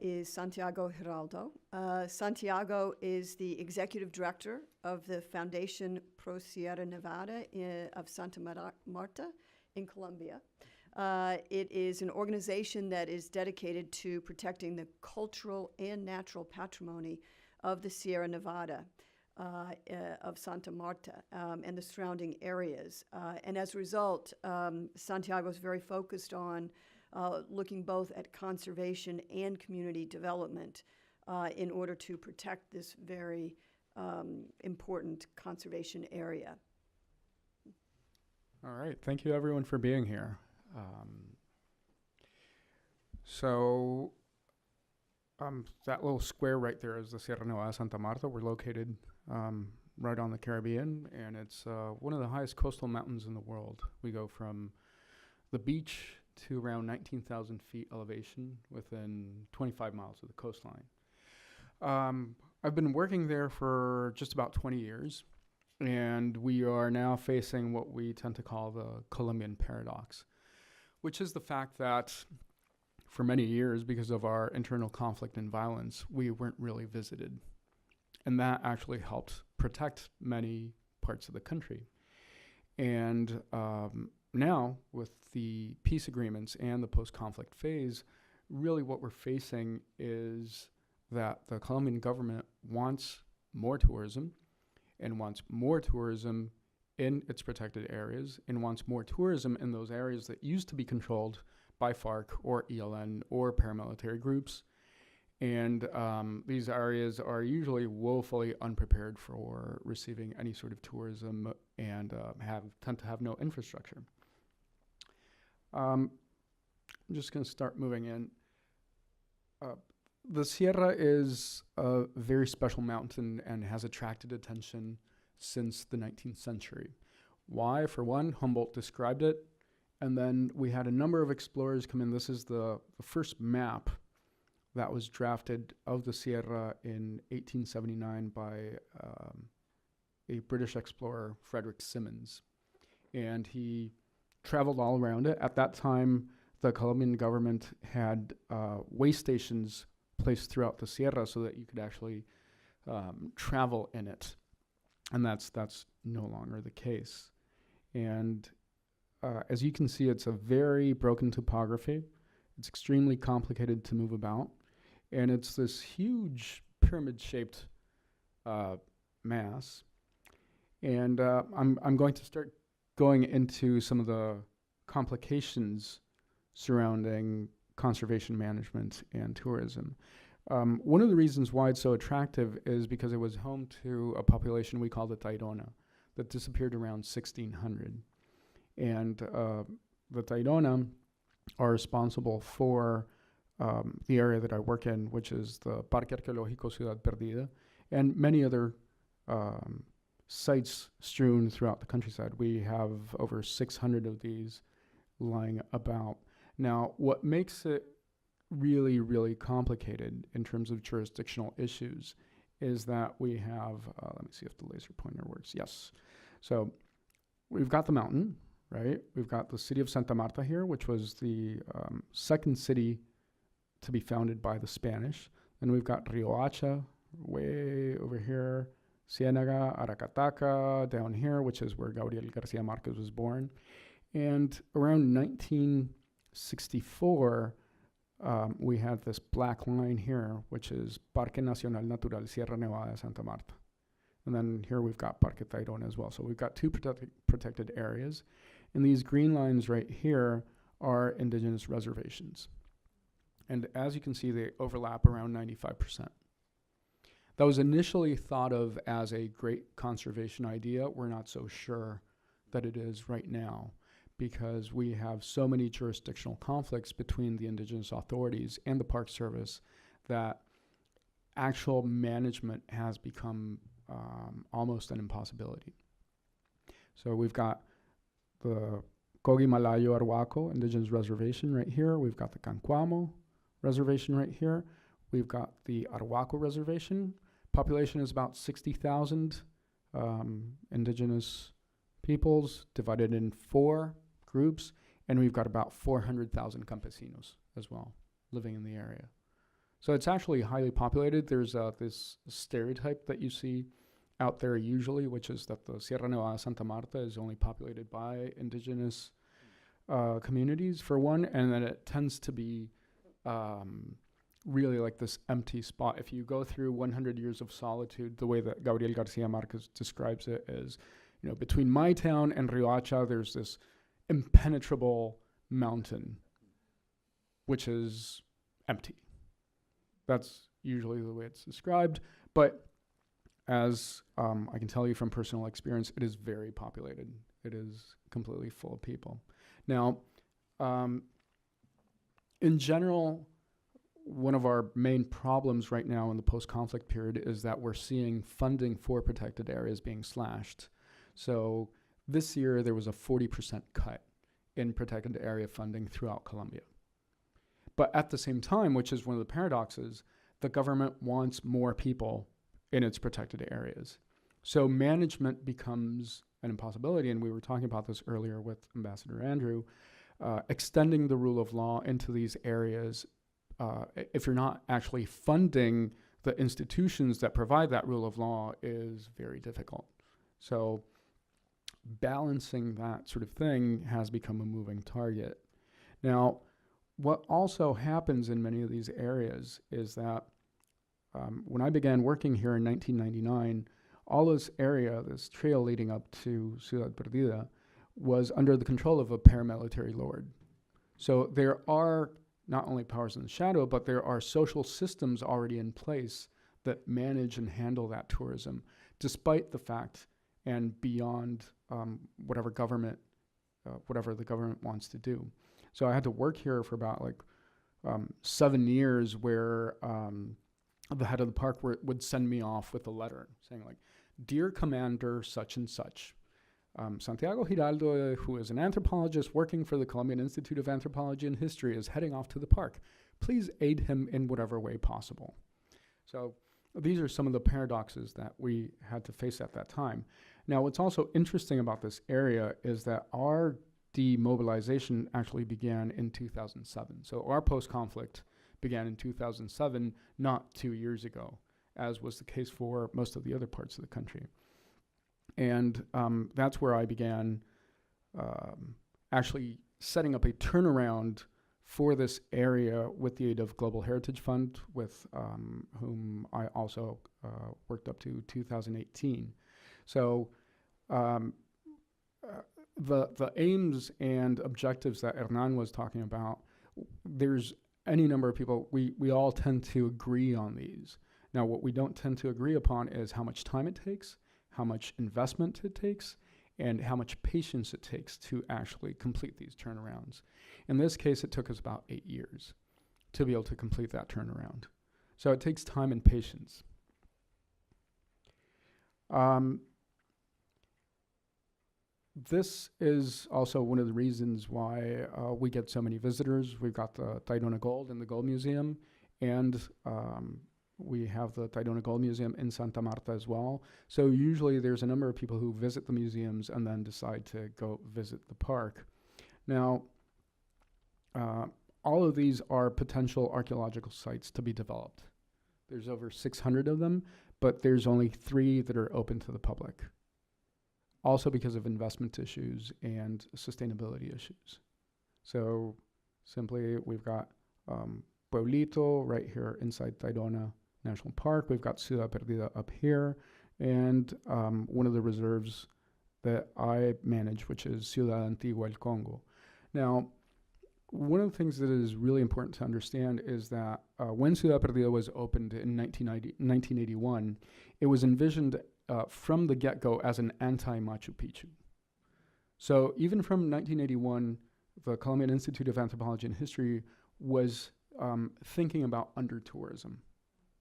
Speaker 2: is Santiago Giraldo. Santiago is the executive director of the Foundation Pro Sierra Nevada of Santa Marta in Colombia. It is an organization that is dedicated to protecting the cultural and natural patrimony of the Sierra Nevada of Santa Marta and the surrounding areas. And as a result, Santiago is very focused on looking both at conservation and community development in order to protect this very important conservation area.
Speaker 5: All right, thank you everyone for being here. That little square right there is the Sierra Nevada Santa Marta. We're located right on the Caribbean, and it's one of the highest coastal mountains in the world. We go from the beach to around 19,000 feet elevation within 25 miles of the coastline. I've been working there for just about 20 years, and we are now facing what we tend to call the Colombian paradox, which is the fact that for many years, because of our internal conflict and violence, we weren't really visited. And that actually helped protect many parts of the country. And now, with the peace agreements and the post-conflict phase, really what we're facing is that the Colombian government wants more tourism and wants more tourism in its protected areas and wants more tourism in those areas that used to be controlled by FARC or ELN or paramilitary groups. And these areas are usually woefully unprepared for receiving any sort of tourism and tend to have no infrastructure. I'm just going to start moving in. The Sierra is a very special mountain and has attracted attention since the 19th century. Why? For one, Humboldt described it, and then we had a number of explorers come in. This is the first map that was drafted of the Sierra in 1879 by a British explorer, Frederick Simmons. And he traveled all around it. At that time, the Colombian government had way stations placed throughout the Sierra so that you could actually travel in it. And that's no longer the case. And as you can see, it's a very broken topography. It's extremely complicated to move about. And it's this huge pyramid-shaped mass. And I'm going to start going into some of the complications surrounding conservation management and tourism. One of the reasons why it's so attractive is because it was home to a population we call the Tairona that disappeared around 1600. And the Tairona are responsible for the area that I work in, which is the Parque Archeological Ciudad Perdida, and many other sites strewn throughout the countryside. We have over 600 of these lying about. Now, what makes it really, really complicated in terms of jurisdictional issues is that we have, let me see if the laser pointer works. Yes. So we've got the mountain, right? We've got the city of Santa Marta here, which was the second city to be founded by the Spanish. Then we've got Riohacha way over here, Ciénaga, Aracataca down here, which is where Gabriel Garcia Marquez was born. And around 1964, we had this black line here, which is Parque Nacional Natural Sierra Nevada de Santa Marta. And then here we've got Parque Tayrona as well. So we've got two protected areas. And these green lines right here are indigenous reservations. And as you can see, they overlap around 95%. That was initially thought of as a great conservation idea. We're not so sure that it is right now, because we have so many jurisdictional conflicts between the indigenous authorities and the Park Service that actual management has become almost an impossibility. So we've got the Kogi Malayo Arhuaco Indigenous Reservation right here. We've got the Cancuamo Reservation right here. We've got the Arhuaco Reservation. Population is about 60,000 indigenous peoples divided in 4 groups, and we've got about 400,000 campesinos as well living in the area. So it's actually highly populated. There's this stereotype that you see out there usually, which is that the Sierra Nevada Santa Marta is only populated by indigenous communities, for one, and then it tends to be really like this empty spot. If you go through 100 Years of Solitude, the way that Gabriel Garcia Marquez describes it is, you know, between my town and Riohacha, there's this impenetrable mountain, which is empty. That's usually the way it's described. But as I can tell you from personal experience, it is very populated. It is completely full of people. Now, in general, one of our main problems right now in the post-conflict period is that we're seeing funding for protected areas being slashed. So this year, there was a 40% cut in protected area funding throughout Colombia. But at the same time, which is one of the paradoxes, the government wants more people in its protected areas. So management becomes an impossibility, and we were talking about this earlier with Ambassador Andrew. Extending the rule of law into these areas, if you're not actually funding the institutions that provide that rule of law, is very difficult. So balancing that sort of thing has become a moving target. Now, what also happens in many of these areas is that when I began working here in 1999, all this area, this trail leading up to Ciudad Perdida, was under the control of a paramilitary lord. So there are not only powers in the shadow, but there are social systems already in place that manage and handle that tourism, despite the fact and beyond whatever the government wants to do. So I had to work here for about 7 years, where the head of the park would send me off with a letter saying, like, "Dear Commander such and such, Santiago Giraldo, who is an anthropologist working for the Colombian Institute of Anthropology and History, is heading off to the park. Please aid him in whatever way possible." So these are some of the paradoxes that we had to face at that time. Now, what's also interesting about this area is that our demobilization actually began in 2007. So our post-conflict began in 2007, not 2 years ago, as was the case for most of the other parts of the country. And that's where I began actually setting up a turnaround for this area with the aid of Global Heritage Fund, with whom I also worked up to 2018. So um, the aims and objectives that Hernan was talking about, there's any number of people, we all tend to agree on these. Now, what we don't tend to agree upon is how much time it takes, how much investment it takes, and how much patience it takes to actually complete these turnarounds. In this case, it took us about 8 years to be able to complete that turnaround. So it takes time and patience. This is also one of the reasons why we get so many visitors. We've got the Tayrona Gold in the Gold Museum, and we have the Tayrona Gold Museum in Santa Marta as well. So usually there's a number of people who visit the museums and then decide to go visit the park. Now, all of these are potential archaeological sites to be developed. There's over 600 of them, but there's only 3 that are open to the public. Also because of investment issues and sustainability issues. So simply, we've got Pueblito right here inside Tayrona National Park. We've got Ciudad Perdida up here, and one of the reserves that I manage, which is Ciudad Antigua El Congo. Now, one of the things that is really important to understand is that when Ciudad Perdida was opened in 1981, it was envisioned from the get-go as an anti-Machu Picchu. So even from 1981, the Colombian Institute of Anthropology and History was thinking about under-tourism.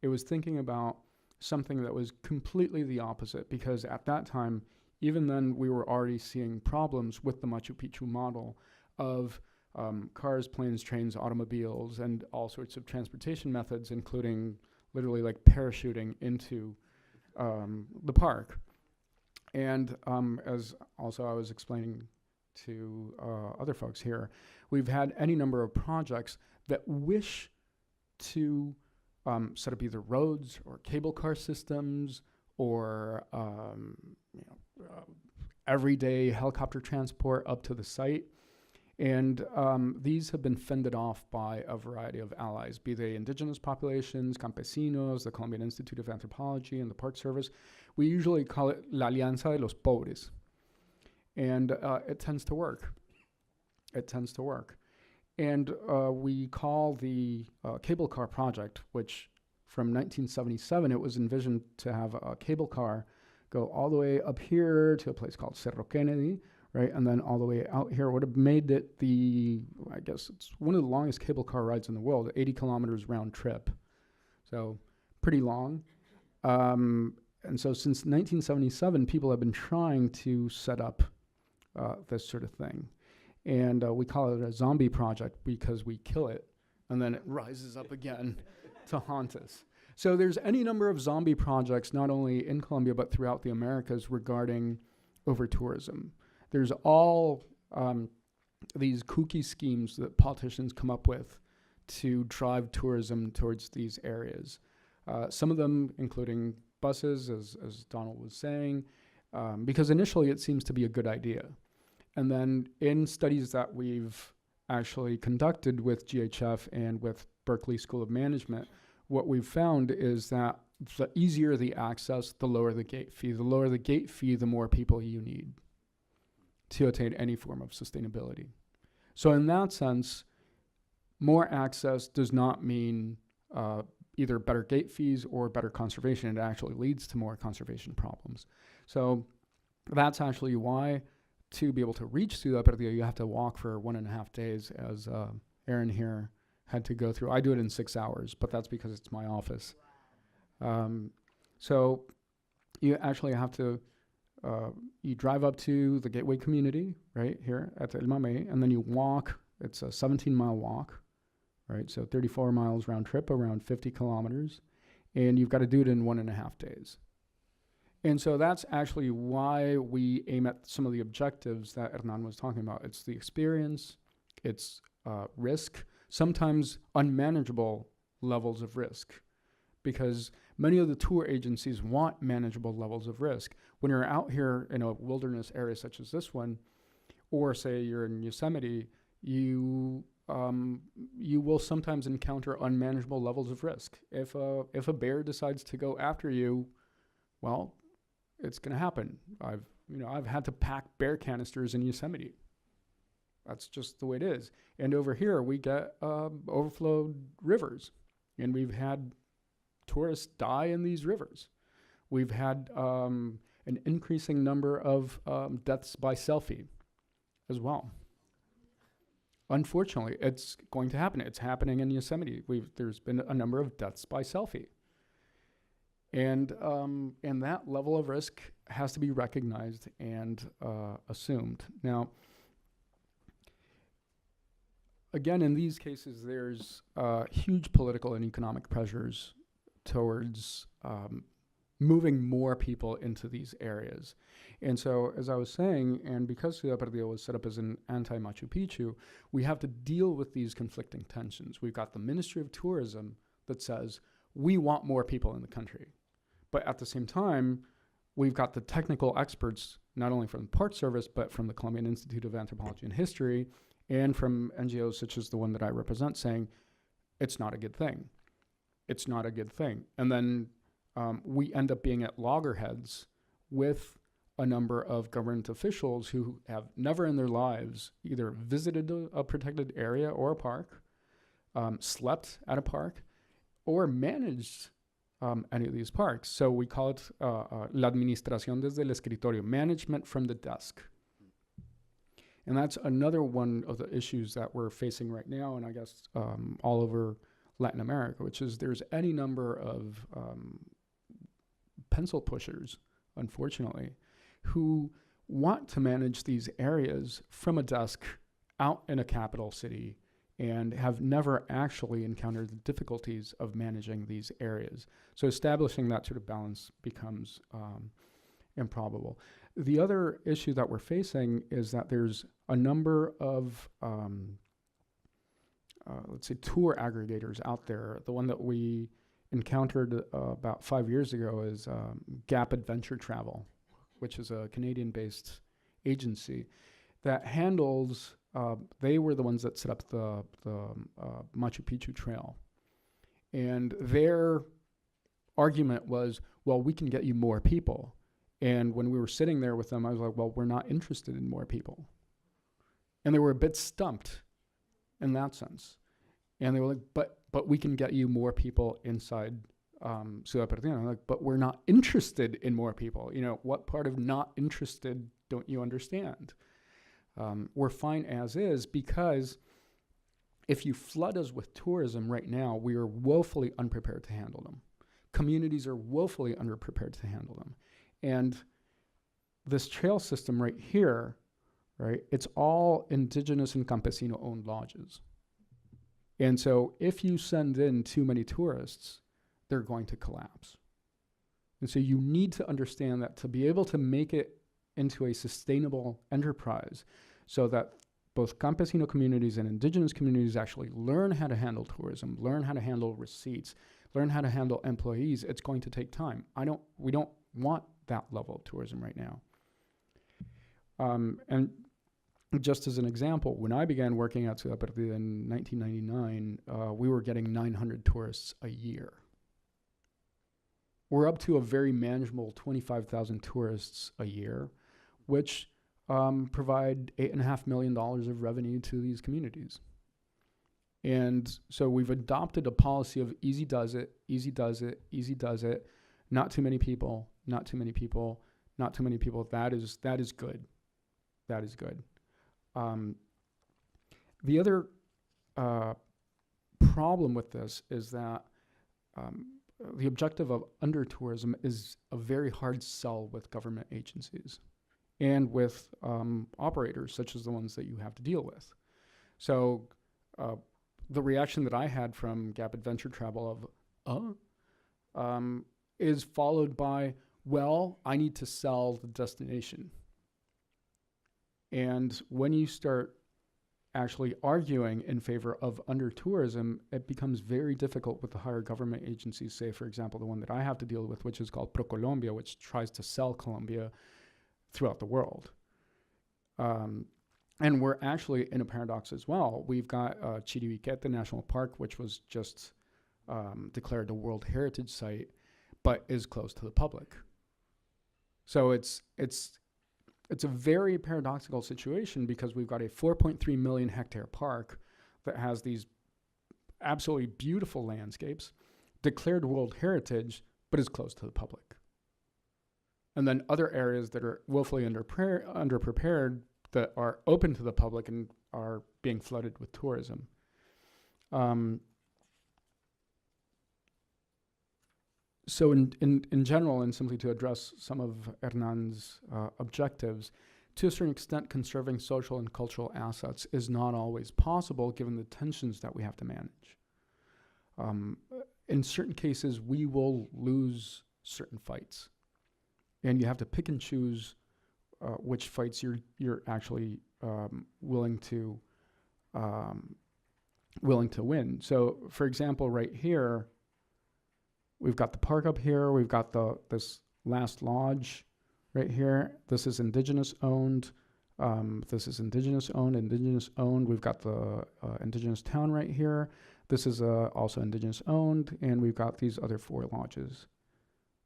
Speaker 5: It was thinking about something that was completely the opposite, because at that time, even then, we were already seeing problems with the Machu Picchu model of cars, planes, trains, automobiles, and all sorts of transportation methods, including literally like parachuting into the park. And as also I was explaining to other folks here, we've had any number of projects that wish to set up either roads or cable car systems or everyday helicopter transport up to the site. And these have been fended off by a variety of allies, be they indigenous populations, campesinos, the Colombian Institute of Anthropology, and the Park Service. We usually call it La Alianza de los Pobres. And it tends to work. It tends to work. And we call the cable car project, which from 1977, it was envisioned to have a cable car go all the way up here to a place called Cerro Kennedy, right, and then all the way out here. Would have made it I guess it's one of the longest cable car rides in the world, 80 kilometers round trip. So pretty long. And so since 1977, people have been trying to set up this sort of thing. And we call it a zombie project because we kill it, and then it rises up again to haunt us. So there's any number of zombie projects, not only in Colombia, but throughout the Americas regarding over-tourism. There's all these kooky schemes that politicians come up with to drive tourism towards these areas. Some of them including buses, as Donald was saying, because initially it seems to be a good idea. And then in studies that we've actually conducted with GHF and with Berkeley School of Management, what we've found is that the easier the access, the lower the gate fee. The lower the gate fee, the more people you need to attain any form of sustainability. So in that sense, more access does not mean either better gate fees or better conservation. It actually leads to more conservation problems. So that's actually why, to be able to reach Ciudad Perdida, you have to walk for 1.5 days, as Aaron here had to go through. I do it in 6 hours, but that's because it's my office. So you actually have to, you drive up to the Gateway community, right, here at El Mame, and then you walk. It's a 17-mile walk, right, so 34 miles round trip, around 50 kilometers, and you've got to do it in 1.5 days. And so that's actually why we aim at some of the objectives that Hernan was talking about. It's the experience, it's risk, sometimes unmanageable levels of risk, because many of the tour agencies want manageable levels of risk. When you're out here in a wilderness area such as this one, or say you're in Yosemite, you will sometimes encounter unmanageable levels of risk. If a bear decides to go after you, well, it's going to happen. I've I've had to pack bear canisters in Yosemite. That's just the way it is. And over here, we get overflowed rivers, and we've had tourists die in these rivers. We've had an increasing number of deaths by selfie as well. Unfortunately, it's going to happen. It's happening in Yosemite. There's been a number of deaths by selfie. And that level of risk has to be recognized and assumed. Now, again, in these cases, there's huge political and economic pressures towards moving more people into these areas. And so, as I was saying, and because Ciudad Perdida was set up as an anti-Machu Picchu, we have to deal with these conflicting tensions. We've got the Ministry of Tourism that says, we want more people in the country. But at the same time, we've got the technical experts, not only from the Park Service, but from the Colombian Institute of Anthropology and History, and from NGOs such as the one that I represent, saying, it's not a good thing. It's not a good thing. And then we end up being at loggerheads with a number of government officials who have never in their lives either visited a protected area or a park, slept at a park, or managed any of these parks. So we call it la administración desde el escritorio, management from the desk. And that's another one of the issues that we're facing right now, and I guess all over Latin America, which is there's any number of pencil pushers, unfortunately, who want to manage these areas from a desk out in a capital city and have never actually encountered the difficulties of managing these areas. So establishing that sort of balance becomes improbable. The other issue that we're facing is that there's a number of, let's say, tour aggregators out there. The one that we encountered about 5 years ago is Gap Adventure Travel, which is a Canadian-based agency that handles, they were the ones that set up the Machu Picchu Trail. And their argument was, well, we can get you more people. And when we were sitting there with them, I was like, well, we're not interested in more people. And they were a bit stumped in that sense. And they were like, but we can get you more people inside Ciudad Perdida. I'm like, but we're not interested in more people. What part of not interested don't you understand? We're fine as is, because if you flood us with tourism right now, we are woefully unprepared to handle them. Communities are woefully underprepared to handle them. And this trail system right here, right, it's all indigenous and campesino-owned lodges. And so if you send in too many tourists, they're going to collapse. And so you need to understand that to be able to make it into a sustainable enterprise so that both campesino communities and indigenous communities actually learn how to handle tourism, learn how to handle receipts, learn how to handle employees, it's going to take time. We don't want that level of tourism right now. And just as an example, when I began working at Ciudad Perdida in 1999, we were getting 900 tourists a year. We're up to a very manageable 25,000 tourists a year, which provide $8.5 million of revenue to these communities. And so we've adopted a policy of easy does it, easy does it, easy does it, not too many people, not too many people, not too many people. That is good. That is good. The other problem with this is that the objective of under-tourism is a very hard sell with government agencies and with operators such as the ones that you have to deal with. So the reaction that I had from Gap Adventure Travel of, is followed by, well, I need to sell the destination. And when you start actually arguing in favor of under-tourism, it becomes very difficult with the higher government agencies, say, for example, the one that I have to deal with, which is called ProColombia, which tries to sell Colombia throughout the world. And we're actually in a paradox as well. We've got Chiribiquete National Park, which was just declared a World Heritage Site, but is closed to the public. So it's it's a very paradoxical situation because we've got a 4.3 million hectare park that has these absolutely beautiful landscapes, declared World Heritage, but is closed to the public. And then other areas that are woefully underprepared that are open to the public and are being flooded with tourism. So in general, and simply to address some of Hernan's objectives, to a certain extent, conserving social and cultural assets is not always possible given the tensions that we have to manage. In certain cases, we will lose certain fights, and you have to pick and choose which fights you're actually willing to win. So, for example, right here, we've got the park up here. We've got this last lodge right here. This is indigenous owned. This is indigenous owned. We've got the indigenous town right here. This is also indigenous owned, and we've got these other 4 lodges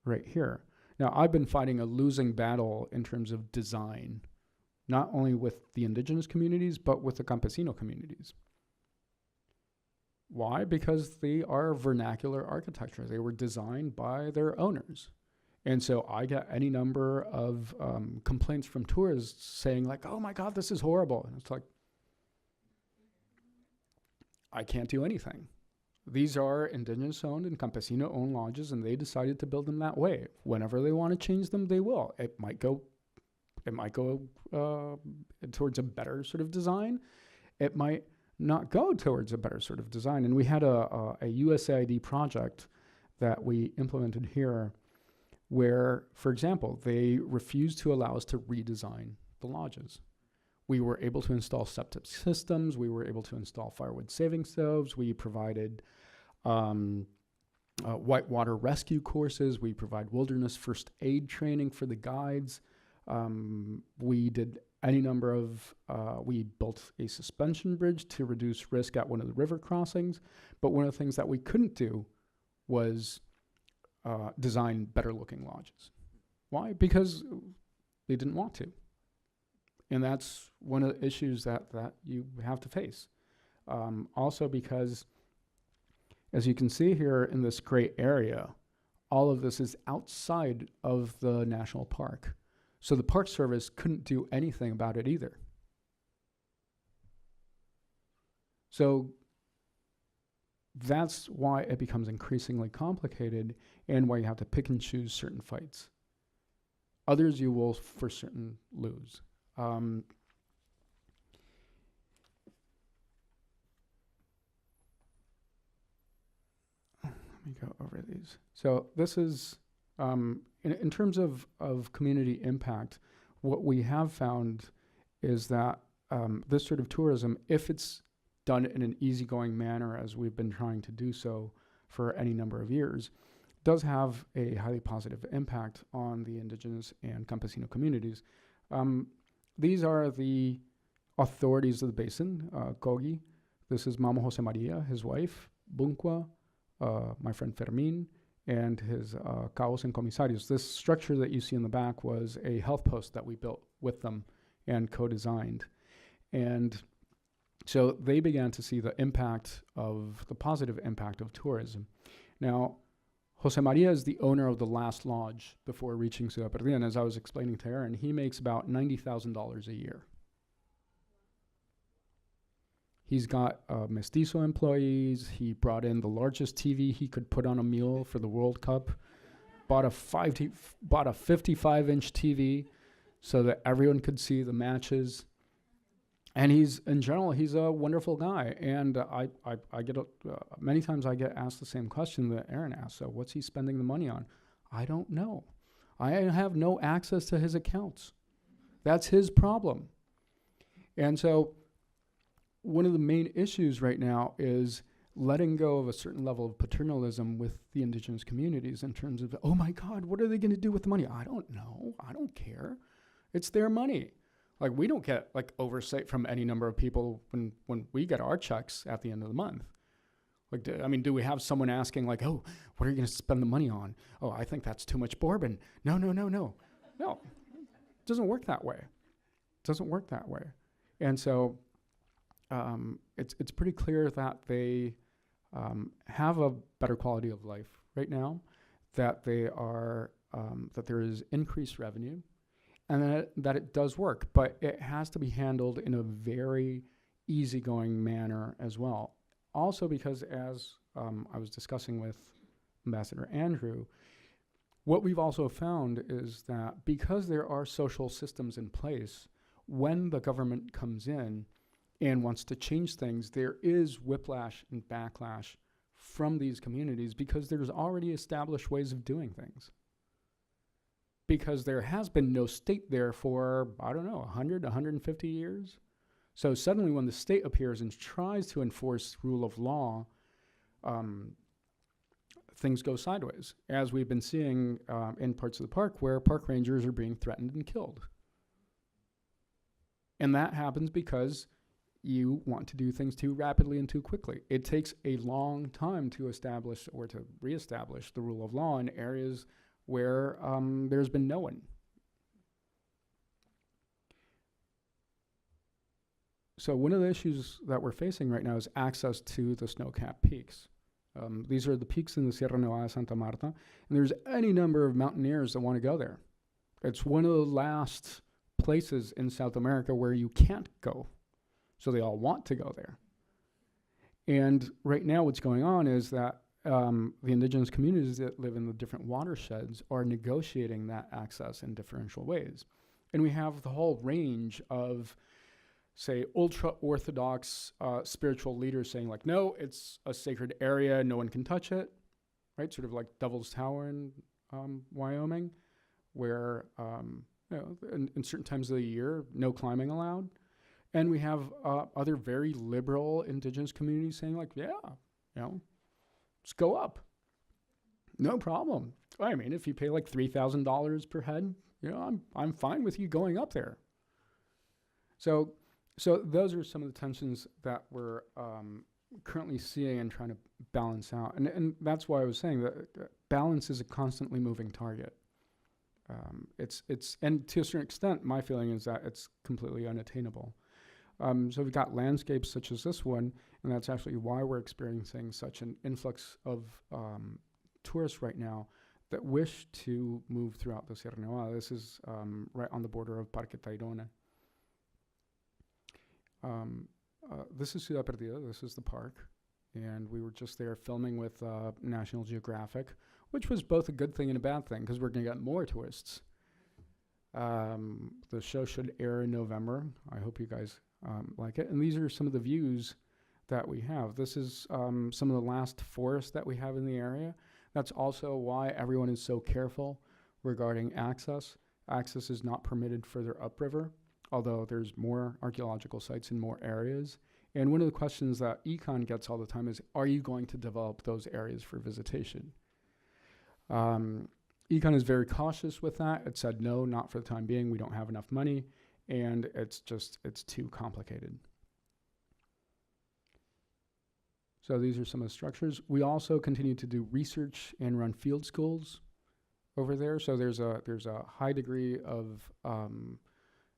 Speaker 5: right here. Now, I've been fighting a losing battle in terms of design, not only with the indigenous communities, but with the campesino communities. Why? Because they are vernacular architecture. They were designed by their owners. And so I get any number of complaints from tourists saying like, oh my God, this is horrible. And it's like, I can't do anything. These are indigenous owned and campesino owned lodges, and they decided to build them that way. Whenever they want to change them, they will. It might go towards a better sort of design. It might not go towards a better sort of design. And we had a USAID project that we implemented here where, for example, they refused to allow us to redesign the lodges. We were able to install septic systems. We were able to install firewood saving stoves. We provided whitewater rescue courses. We provide wilderness first aid training for the guides. We did any number of, we built a suspension bridge to reduce risk at one of the river crossings. But one of the things that we couldn't do was design better looking lodges. Why? Because they didn't want to. And that's one of the issues that you have to face. Also because, as you can see here in this gray area, all of this is outside of the national park. So the Park Service couldn't do anything about it either. So that's why it becomes increasingly complicated and why you have to pick and choose certain fights. Others you will for certain lose. Let me go over these. So this is, in terms of community impact, what we have found is that this sort of tourism, if it's done in an easygoing manner, as we've been trying to do so for any number of years, does have a highly positive impact on the indigenous and campesino communities. These are the authorities of the basin, Kogi. This is Mamo Jose Maria, his wife, Bunqua, my friend Fermin, and his Caos and Comisarios. This structure that you see in the back was a health post that we built with them and co-designed. And so they began to see the positive impact of tourism. Now, Jose Maria is the owner of the last lodge before reaching Ciudad Perdida. And as I was explaining to Aaron, he makes about $90,000 a year. He's got mestizo employees. He brought in the largest TV he could put on a mule for the World Cup. Bought a 55-inch TV so that everyone could see the matches. And in general, he's a wonderful guy. And I get many times I get asked the same question that Aaron asked. So what's he spending the money on? I don't know. I have no access to his accounts. That's his problem. And so one of the main issues right now is letting go of a certain level of paternalism with the indigenous communities in terms of, oh my God, what are they going to do with the money? I don't know. I don't care. It's their money. Like, we don't get like oversight from any number of people when we get our checks at the end of the month. Like, do we have someone asking like, oh, what are you going to spend the money on? Oh, I think that's too much bourbon. No. No, it doesn't work that way. doesn't work that way. And so it's pretty clear that they have a better quality of life right now, that they are that there is increased revenue, and that it does work, but it has to be handled in a very easygoing manner as well. Also because, as I was discussing with Ambassador Andrew, what we've also found is that because there are social systems in place, when the government comes in and wants to change things, there is whiplash and backlash from these communities because there's already established ways of doing things. Because there has been no state there for, I don't know, 100, 150 years. So suddenly when the state appears and tries to enforce rule of law, things go sideways, as we've been seeing in parts of the park where park rangers are being threatened and killed. And that happens because you want to do things too rapidly and too quickly. It takes a long time to establish or to reestablish the rule of law in areas where there's been no one. So one of the issues that we're facing right now is access to the snow-capped peaks. These are the peaks in the Sierra Nevada Santa Marta, and there's any number of mountaineers that want to go there. It's one of the last places in South America where you can't go, so they all want to go there. And right now what's going on is that the indigenous communities that live in the different watersheds are negotiating that access in differential ways. And we have the whole range of, say, ultra-Orthodox spiritual leaders saying, like, no, it's a sacred area, no one can touch it, right? Sort of like Devil's Tower in Wyoming, where in certain times of the year, no climbing allowed. And we have other very liberal indigenous communities saying, like, yeah, let's go up. No problem. I mean, if you pay like $3,000 per head, I'm fine with you going up there. So those are some of the tensions that we're currently seeing and trying to balance out. And that's why I was saying that balance is a constantly moving target. And to a certain extent, my feeling is that it's completely unattainable. So we've got landscapes such as this one, and that's actually why we're experiencing such an influx of tourists right now that wish to move throughout the Sierra Nevada. This is right on the border of Parque Tayrona. This is Ciudad Perdida, this is the park, and we were just there filming with National Geographic, which was both a good thing and a bad thing, because we're going to get more tourists. The show should air in November. I hope you guys like it. And these are some of the views that we have. This is some of the last forest that we have in the area. That's also why everyone is so careful regarding access. Access is not permitted further upriver, although there's more archaeological sites in more areas. And one of the questions that Econ gets all the time is, are you going to develop those areas for visitation? Econ is very cautious with that. It said, no, not for the time being. We don't have enough money. And it's too complicated. So these are some of the structures. We also continue to do research and run field schools over there. So there's a high degree of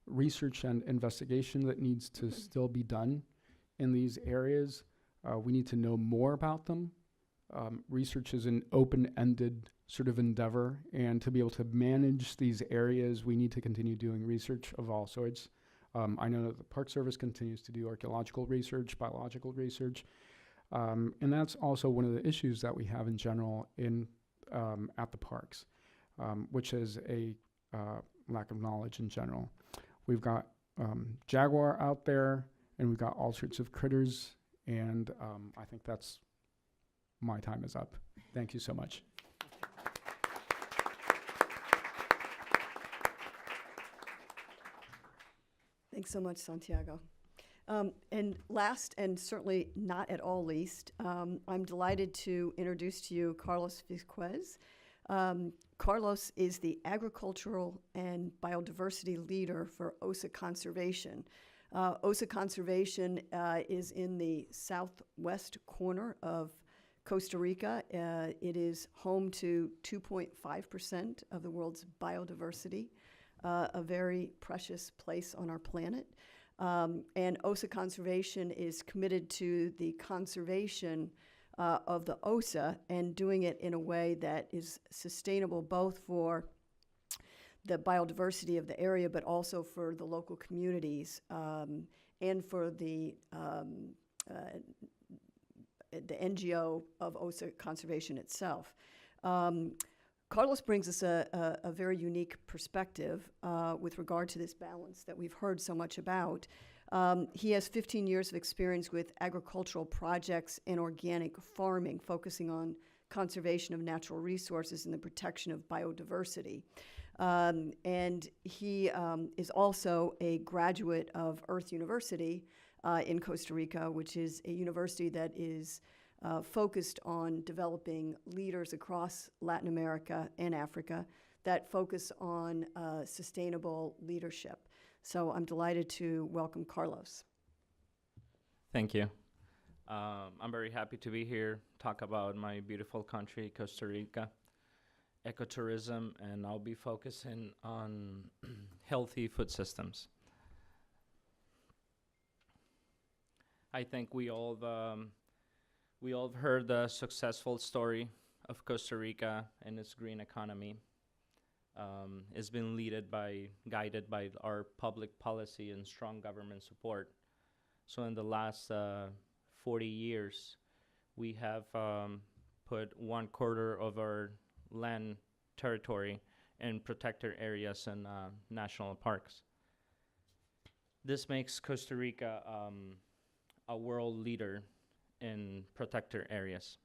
Speaker 5: research and investigation that needs to still be done in these areas. We need to know more about them. Research is an open-ended sort of endeavor, and to be able to manage these areas, we need to continue doing research of all sorts. I know that the Park Service continues to do archaeological research, biological research, and that's also one of the issues that we have in general at the parks, which is a lack of knowledge in general. We've got jaguar out there, and we've got all sorts of critters, and I think that's my time is up. Thank you so much.
Speaker 2: Thanks so much, Santiago. And last, and certainly not at all least, I'm delighted to introduce to you Carlos Vizquez. Carlos is the agricultural and biodiversity leader for OSA Conservation. OSA Conservation is in the southwest corner of Costa Rica. It is home to 2.5% of the world's biodiversity. a very precious place on our planet. And OSA Conservation is committed to the conservation of the OSA and doing it in a way that is sustainable both for the biodiversity of the area, but also for the local communities and for the NGO of OSA Conservation itself. Carlos brings us a very unique perspective with regard to this balance that we've heard so much about. He has 15 years of experience with agricultural projects and organic farming, focusing on conservation of natural resources and the protection of biodiversity. And he is also a graduate of Earth University in Costa Rica, which is a university that is focused on developing leaders across Latin America and Africa that focus on sustainable leadership. So I'm delighted to welcome Carlos.
Speaker 6: Thank you. I'm very happy to be here, talk about my beautiful country, Costa Rica, ecotourism, and I'll be focusing on healthy food systems. I think we all have heard the successful story of Costa Rica and its green economy. It's been guided by our public policy and strong government support. So in the last 40 years, we have put 1/4 of our land territory in protected areas and national parks. This makes Costa Rica a world leader in protected areas.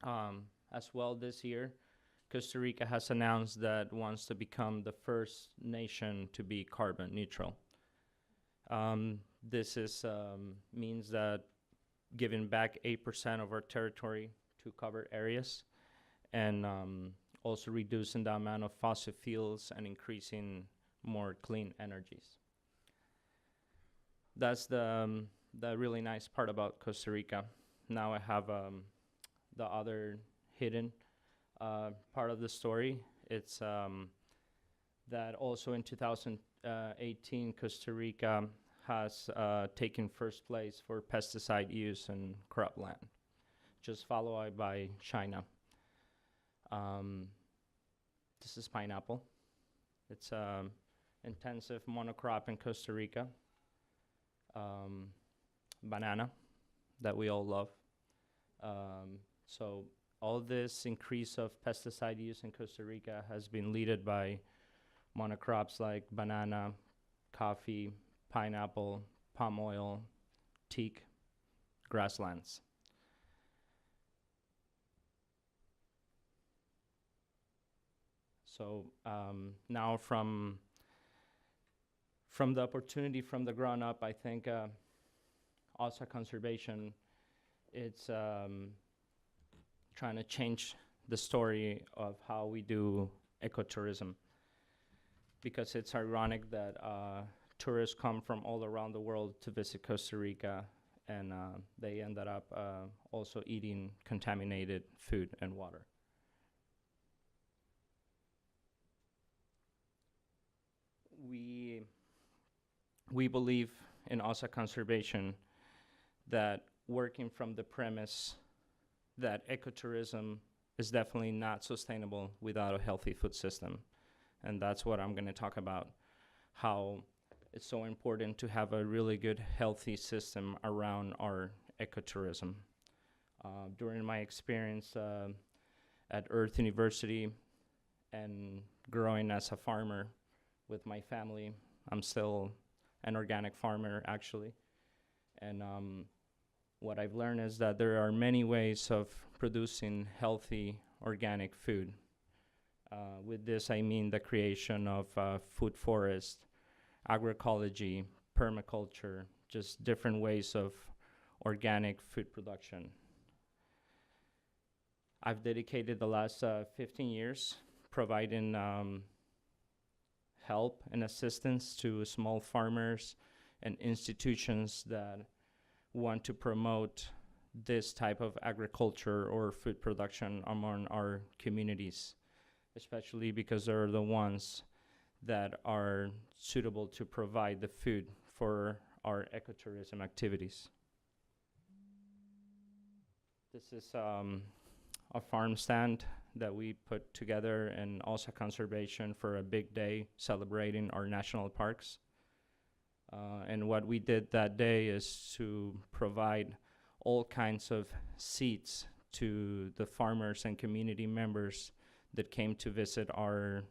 Speaker 6: As well, this year, Costa Rica has announced that it wants to become the first nation to be carbon neutral. This means that giving back 8% of our territory to covered areas and also reducing the amount of fossil fuels and increasing more clean energies. That's the really nice part about Costa Rica. Now I have the other hidden part of the story. It's that also in 2018, Costa Rica has taken first place for pesticide use in cropland, just followed by China. This is pineapple. It's intensive monocrop in Costa Rica. Banana that we all love. So all this increase of pesticide use in Costa Rica has been led by monocrops like banana, coffee, pineapple, palm oil, teak, grasslands. So now from the opportunity from the ground up, I think also conservation, it's trying to change the story of how we do ecotourism, because it's ironic that tourists come from all around the world to visit Costa Rica, and they ended up also eating contaminated food and water. We believe in OSA conservation that working from the premise that ecotourism is definitely not sustainable without a healthy food system. And that's what I'm going to talk about, how it's so important to have a really good, healthy system around our ecotourism. During my experience at Earth University and growing as a farmer with my family, I'm still an organic farmer, actually. And what I've learned is that there are many ways of producing healthy organic food. With this, I mean the creation of food forest, agroecology, permaculture, just different ways of organic food production. I've dedicated the last 15 years providing help and assistance to small farmers and institutions that want to promote this type of agriculture or food production among our communities, especially because they're the ones that are suitable to provide the food for our ecotourism activities. This is a farm stand that we put together in OSA Conservation for a big day celebrating our national parks. And what we did that day is to provide all kinds of seeds to the farmers and community members that came to visit our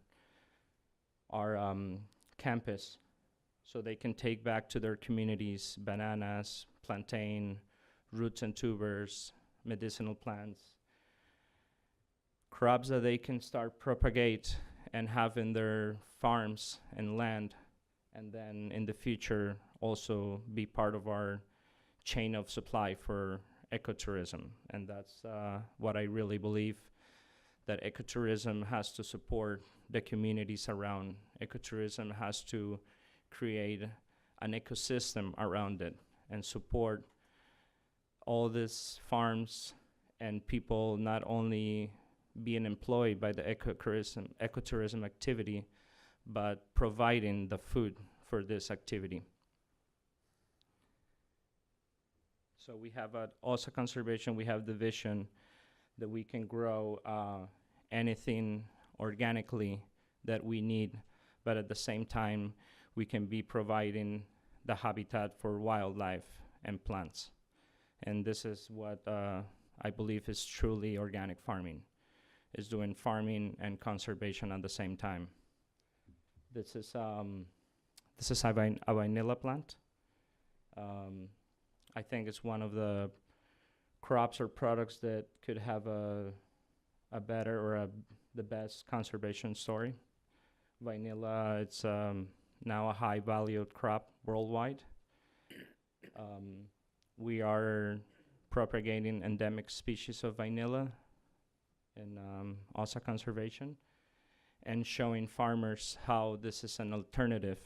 Speaker 6: campus, so they can take back to their communities bananas, plantain, roots and tubers, medicinal plants, crops that they can start propagate and have in their farms and land, and then in the future also be part of our chain of supply for ecotourism. And that's what I really believe, that ecotourism has to support the communities around. Ecotourism has to create an ecosystem around it and support all these farms and people not only being employed by the ecotourism activity, but providing the food for this activity. So we have at OSA Conservation, we have the vision that we can grow anything organically that we need, but at the same time, we can be providing the habitat for wildlife and plants. And this is what I believe is truly organic farming, is doing farming and conservation at the same time. This is a vanilla plant. I think it's one of the crops or products that could have a better or the best conservation story. Vanilla, it's now a high valued crop worldwide. We are propagating endemic species of vanilla in OSA Conservation, and showing farmers how this is an alternative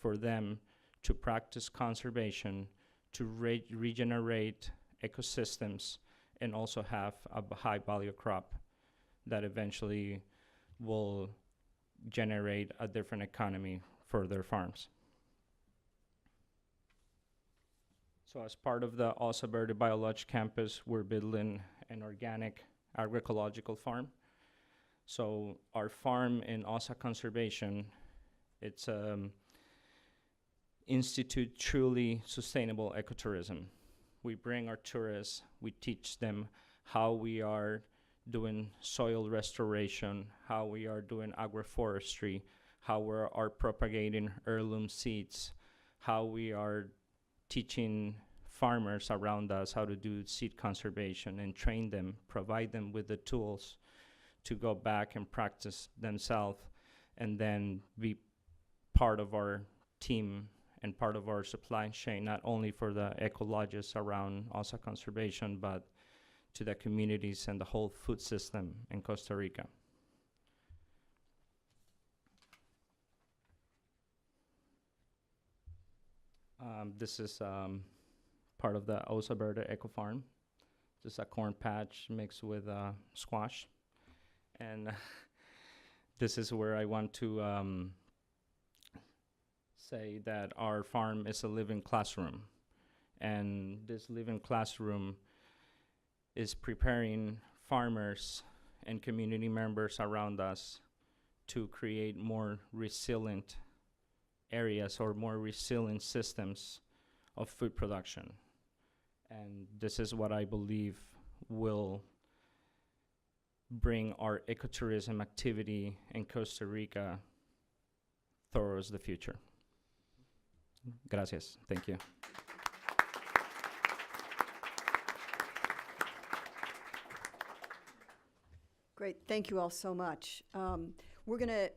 Speaker 6: for them to practice conservation, to regenerate ecosystems, and also have a high value crop that eventually will generate a different economy for their farms. So as part of the OSA Verde Biological Campus, we're building an organic agroecological farm. So our farm in OSA Conservation, it's institute truly sustainable ecotourism. We bring our tourists, we teach them how we are doing soil restoration, how we are doing agroforestry, how we are propagating heirloom seeds, how we are teaching farmers around us how to do seed conservation, and train them, provide them with the tools to go back and practice themselves, and then be part of our team and part of our supply chain, not only for the ecologists around OSA Conservation, but to the communities and the whole food system in Costa Rica. This is part of the OSA Verde Eco Farm. Just a corn patch mixed with squash. And this is where I want to say that our farm is a living classroom. And this living classroom is preparing farmers and community members around us to create more resilient areas or more resilient systems of food production. And this is what I believe will bring our ecotourism activity in Costa Rica towards the future. Gracias. Thank you.
Speaker 2: Great. Thank you all so much. We're going to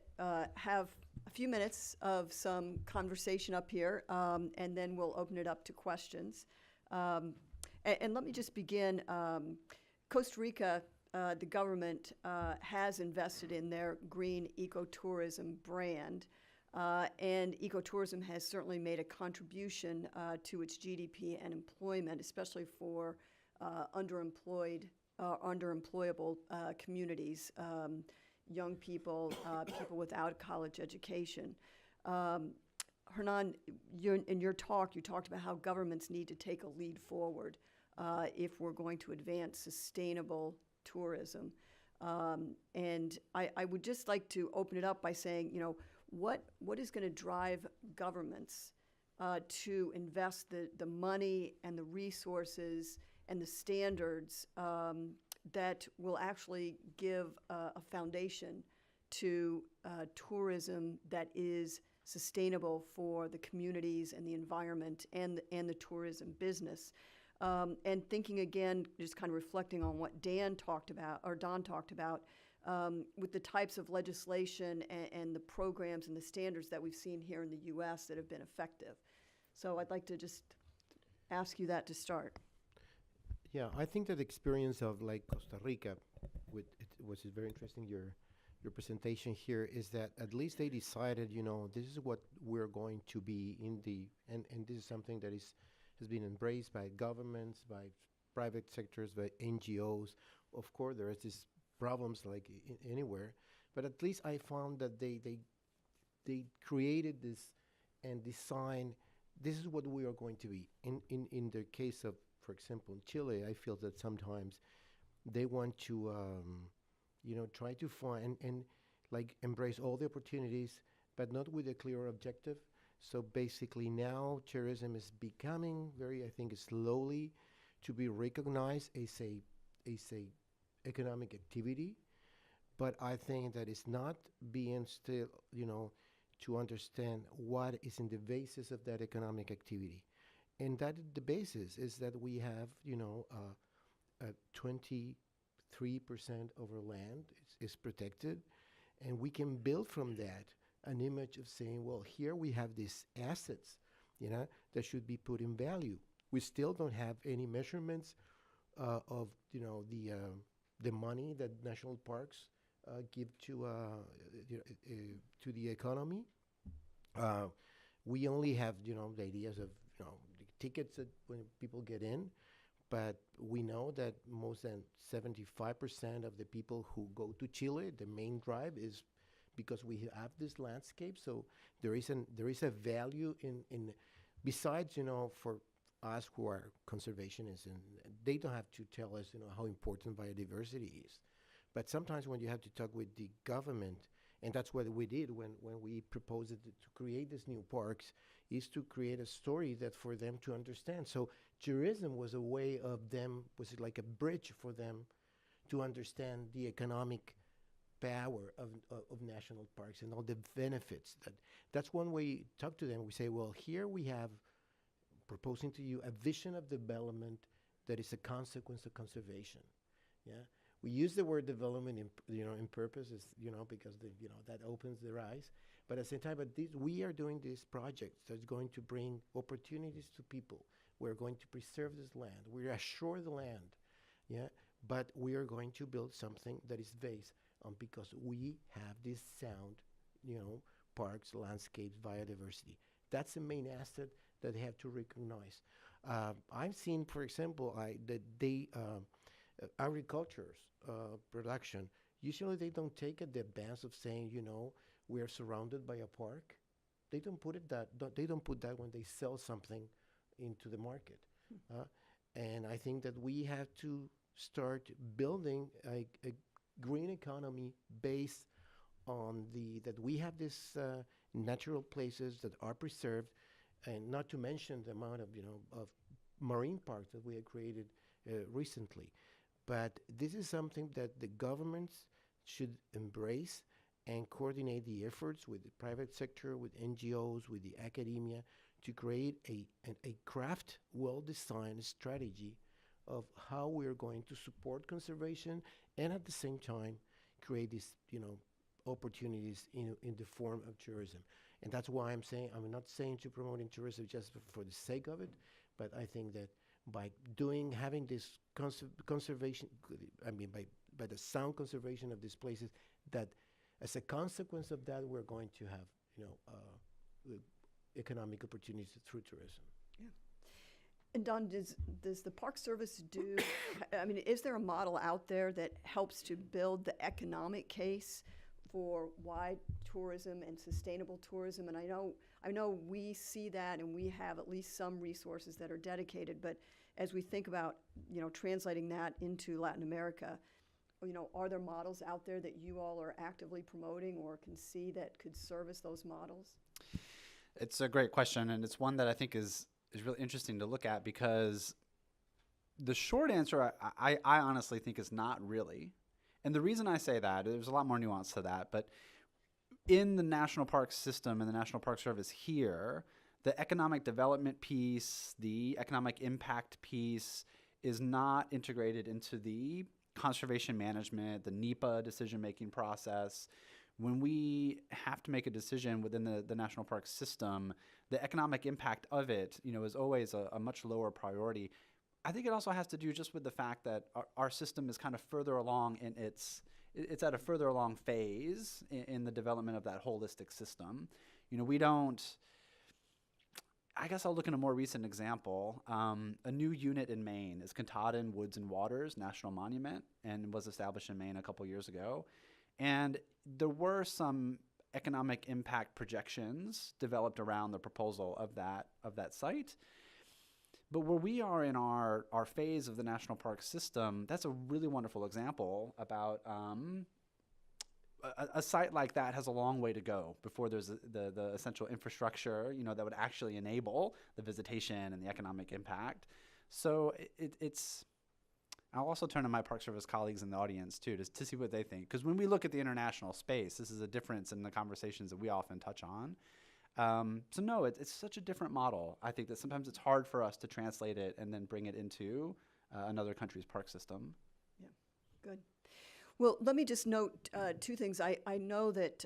Speaker 2: have a few minutes of some conversation up here, and then we'll open it up to questions. And let me just begin. Costa Rica, the government has invested in their green ecotourism brand, and ecotourism has certainly made a contribution to its GDP and employment, especially for underemployable communities young people, people without a college education. Hernan, in your talk, you talked about how governments need to take a lead forward if we're going to advance sustainable tourism. And I would just like to open it up by saying, you know, what is going to drive governments to invest the money and the resources and the standards that will actually give a foundation to tourism that is sustainable for the communities and the environment and the tourism business. And thinking again, just kind of reflecting on what Don talked about, with the types of legislation and the programs and the standards that we've seen here in the U.S. that have been effective. So I'd like to just ask you that to start.
Speaker 4: Yeah, I think that the experience of like Costa Rica, which is very interesting, your presentation here, is that at least they decided, you know, this is what we're going to be in the, and this is something that has been embraced by governments, by private sectors, by NGOs. Of course, there is these problems like anywhere, but at least I found that they created this and designed, this is what we are going to be. In the case of, for example, in Chile, I feel that sometimes they want to, you know, try to find and like embrace all the opportunities, but not with a clear objective. So basically now tourism is becoming very, I think, slowly to be recognized as a economic activity, but I think that it's not being still, you know, to understand what is in the basis of that economic activity. And that the basis is that we have, you know, 23% of our land is protected, and we can build from that an image of saying, well, here we have these assets, you know, that should be put in value. We still don't have any measurements of, you know, the money that national parks give to the economy. We only have, you know, the ideas of, you know, the tickets that when people get in, but we know that more than 75% of the people who go to Chile, the main drive is because we have this landscape. So there is a value in besides, you know, for us who are conservationists, and they don't have to tell us, you know, how important biodiversity is. But sometimes when you have to talk with the government, and that's what we did when we proposed to create these new parks, is to create a story that for them to understand. So tourism was a way of them, was like a bridge for them to understand the economic power of national parks and all the benefits. That's one way you talk to them. We say, well, here we have proposing to you a vision of development that is a consequence of conservation. Yeah, we use the word development in purpose, is, you know, because that opens their eyes. But at the same time, we are doing this project that's going to bring opportunities to people. We're going to preserve this land. We assure the land. Yeah, but we are going to build something that is based on, because we have this sound, you know, parks, landscapes, biodiversity. That's the main asset that they have to recognize. I've seen, for example, agriculture's production, usually they don't take the advance of saying, you know, we are surrounded by a park. They don't put that when they sell something into the market. And I think that we have to start building a green economy based on that we have these natural places that are preserved, and not to mention the amount of, you know, of marine parks that we have created recently. But this is something that the governments should embrace and coordinate the efforts with the private sector, with NGOs, with the academia, to create a craft, well-designed strategy of how we're going to support conservation and at the same time create these, you know, opportunities in the form of tourism. And that's why I'm not saying to promoting tourism just for the sake of it, but I think that by having this conservation, by the sound conservation of these places, that as a consequence of that, we're going to have, you know, economic opportunities through tourism.
Speaker 2: Yeah. And Don, does the Park Service is there a model out there that helps to build the economic case for wide tourism and sustainable tourism, and I know we see that, and we have at least some resources that are dedicated. But as we think about, translating that into Latin America, are there models out there that you all are actively promoting or can see that could service those models?
Speaker 3: It's a great question, and it's one that I think is really interesting to look at, because the short answer I honestly think is not really. And the reason I say that, there's a lot more nuance to that, but in the national park system and the National Park Service here, the economic development piece, the economic impact piece is not integrated into the conservation management, the NEPA decision-making process. When we have to make a decision within the national park system, the economic impact of it, is always a much lower priority. I think it also has to do just with the fact that our system is kind of further along in it's at a further along phase in the development of that holistic system. We don't, I guess I'll look at a more recent example. A new unit in Maine is Katahdin Woods and Waters National Monument, and was established in Maine a couple years ago. And there were some economic impact projections developed around the proposal of that site. But where we are in our phase of the national park system, that's a really wonderful example about a site like that has a long way to go before there's the essential infrastructure, that would actually enable the visitation and the economic impact. So it's. I'll also turn to my Park Service colleagues in the audience too to see what they think, because when we look at the international space, this is a difference in the conversations that we often touch on. So no, it's such a different model. I think that sometimes it's hard for us to translate it and then bring it into another country's park system.
Speaker 2: Yeah, good. Well, let me just note two things. I know that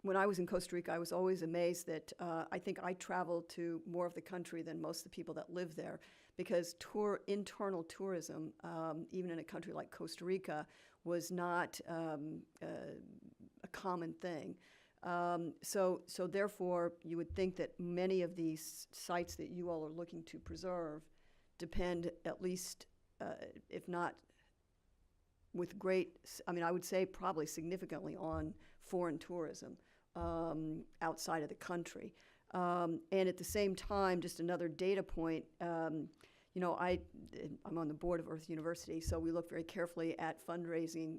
Speaker 2: when I was in Costa Rica, I was always amazed that I think I traveled to more of the country than most of the people that live there, because internal tourism, even in a country like Costa Rica, was not a common thing. So therefore, you would think that many of these sites that you all are looking to preserve depend, at least, if not with great, I would say probably significantly, on foreign tourism outside of the country. And at the same time, just another data point, I'm on the board of Earth University, so we look very carefully at fundraising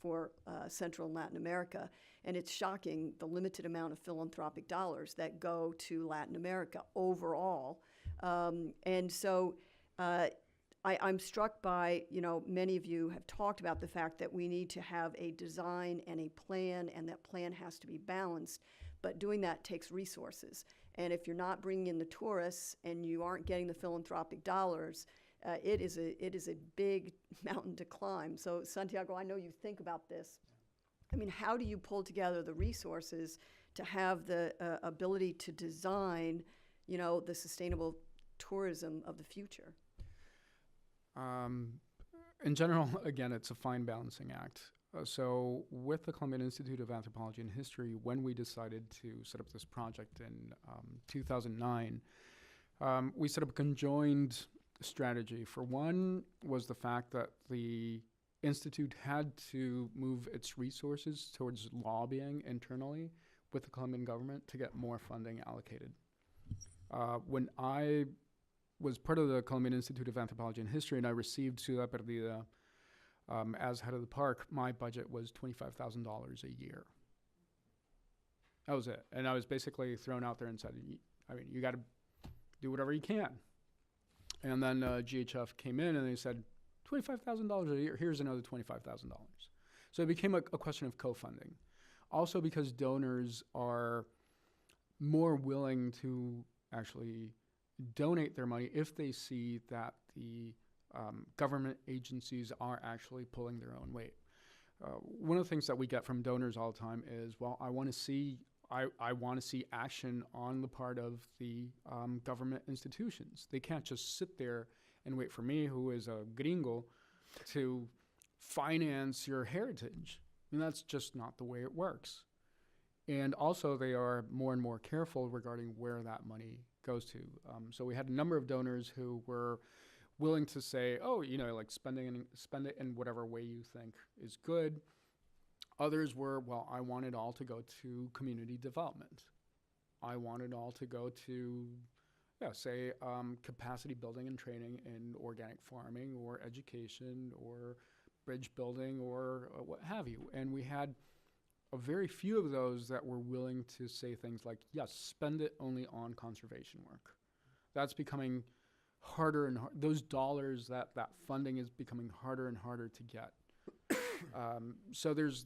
Speaker 2: for Central and Latin America. And it's shocking the limited amount of philanthropic dollars that go to Latin America overall. And so I'm struck by, many of you have talked about the fact that we need to have a design and a plan, and that plan has to be balanced. But doing that takes resources. And if you're not bringing in the tourists and you aren't getting the philanthropic dollars, it is a big mountain to climb. So Santiago, I know you think about this. How do you pull together the resources to have the ability to design, the sustainable tourism of the future?
Speaker 5: In general, again, it's a fine balancing act. So with the Colombian Institute of Anthropology and History, when we decided to set up this project in 2009, we set up a conjoined strategy. For one was the fact that the Institute had to move its resources towards lobbying internally with the Colombian government to get more funding allocated. When I was part of the Colombian Institute of Anthropology and History and I received Ciudad Perdida as head of the park, my budget was $25,000 a year. That was it. And I was basically thrown out there and said, you got to do whatever you can. And then GHF came in and they said, $25,000 a year, here's another $25,000. So it became a question of co-funding. Also because donors are more willing to actually donate their money if they see that the government agencies are actually pulling their own weight. One of the things that we get from donors all the time is, well, I want to see action on the part of the government institutions. They can't just sit there and wait for me, who is a gringo, to finance your heritage. That's just not the way it works. And also, they are more and more careful regarding where that money goes to. So we had a number of donors who were willing to say, spend it in whatever way you think is good. Others were, well, I want it all to go to community development. I want it all to go to, say, capacity building and training in organic farming or education or bridge building or what have you. And we had a very few of those that were willing to say things like, yes, spend it only on conservation work. That's becoming harder and those dollars, that funding is becoming harder and harder to get. So there's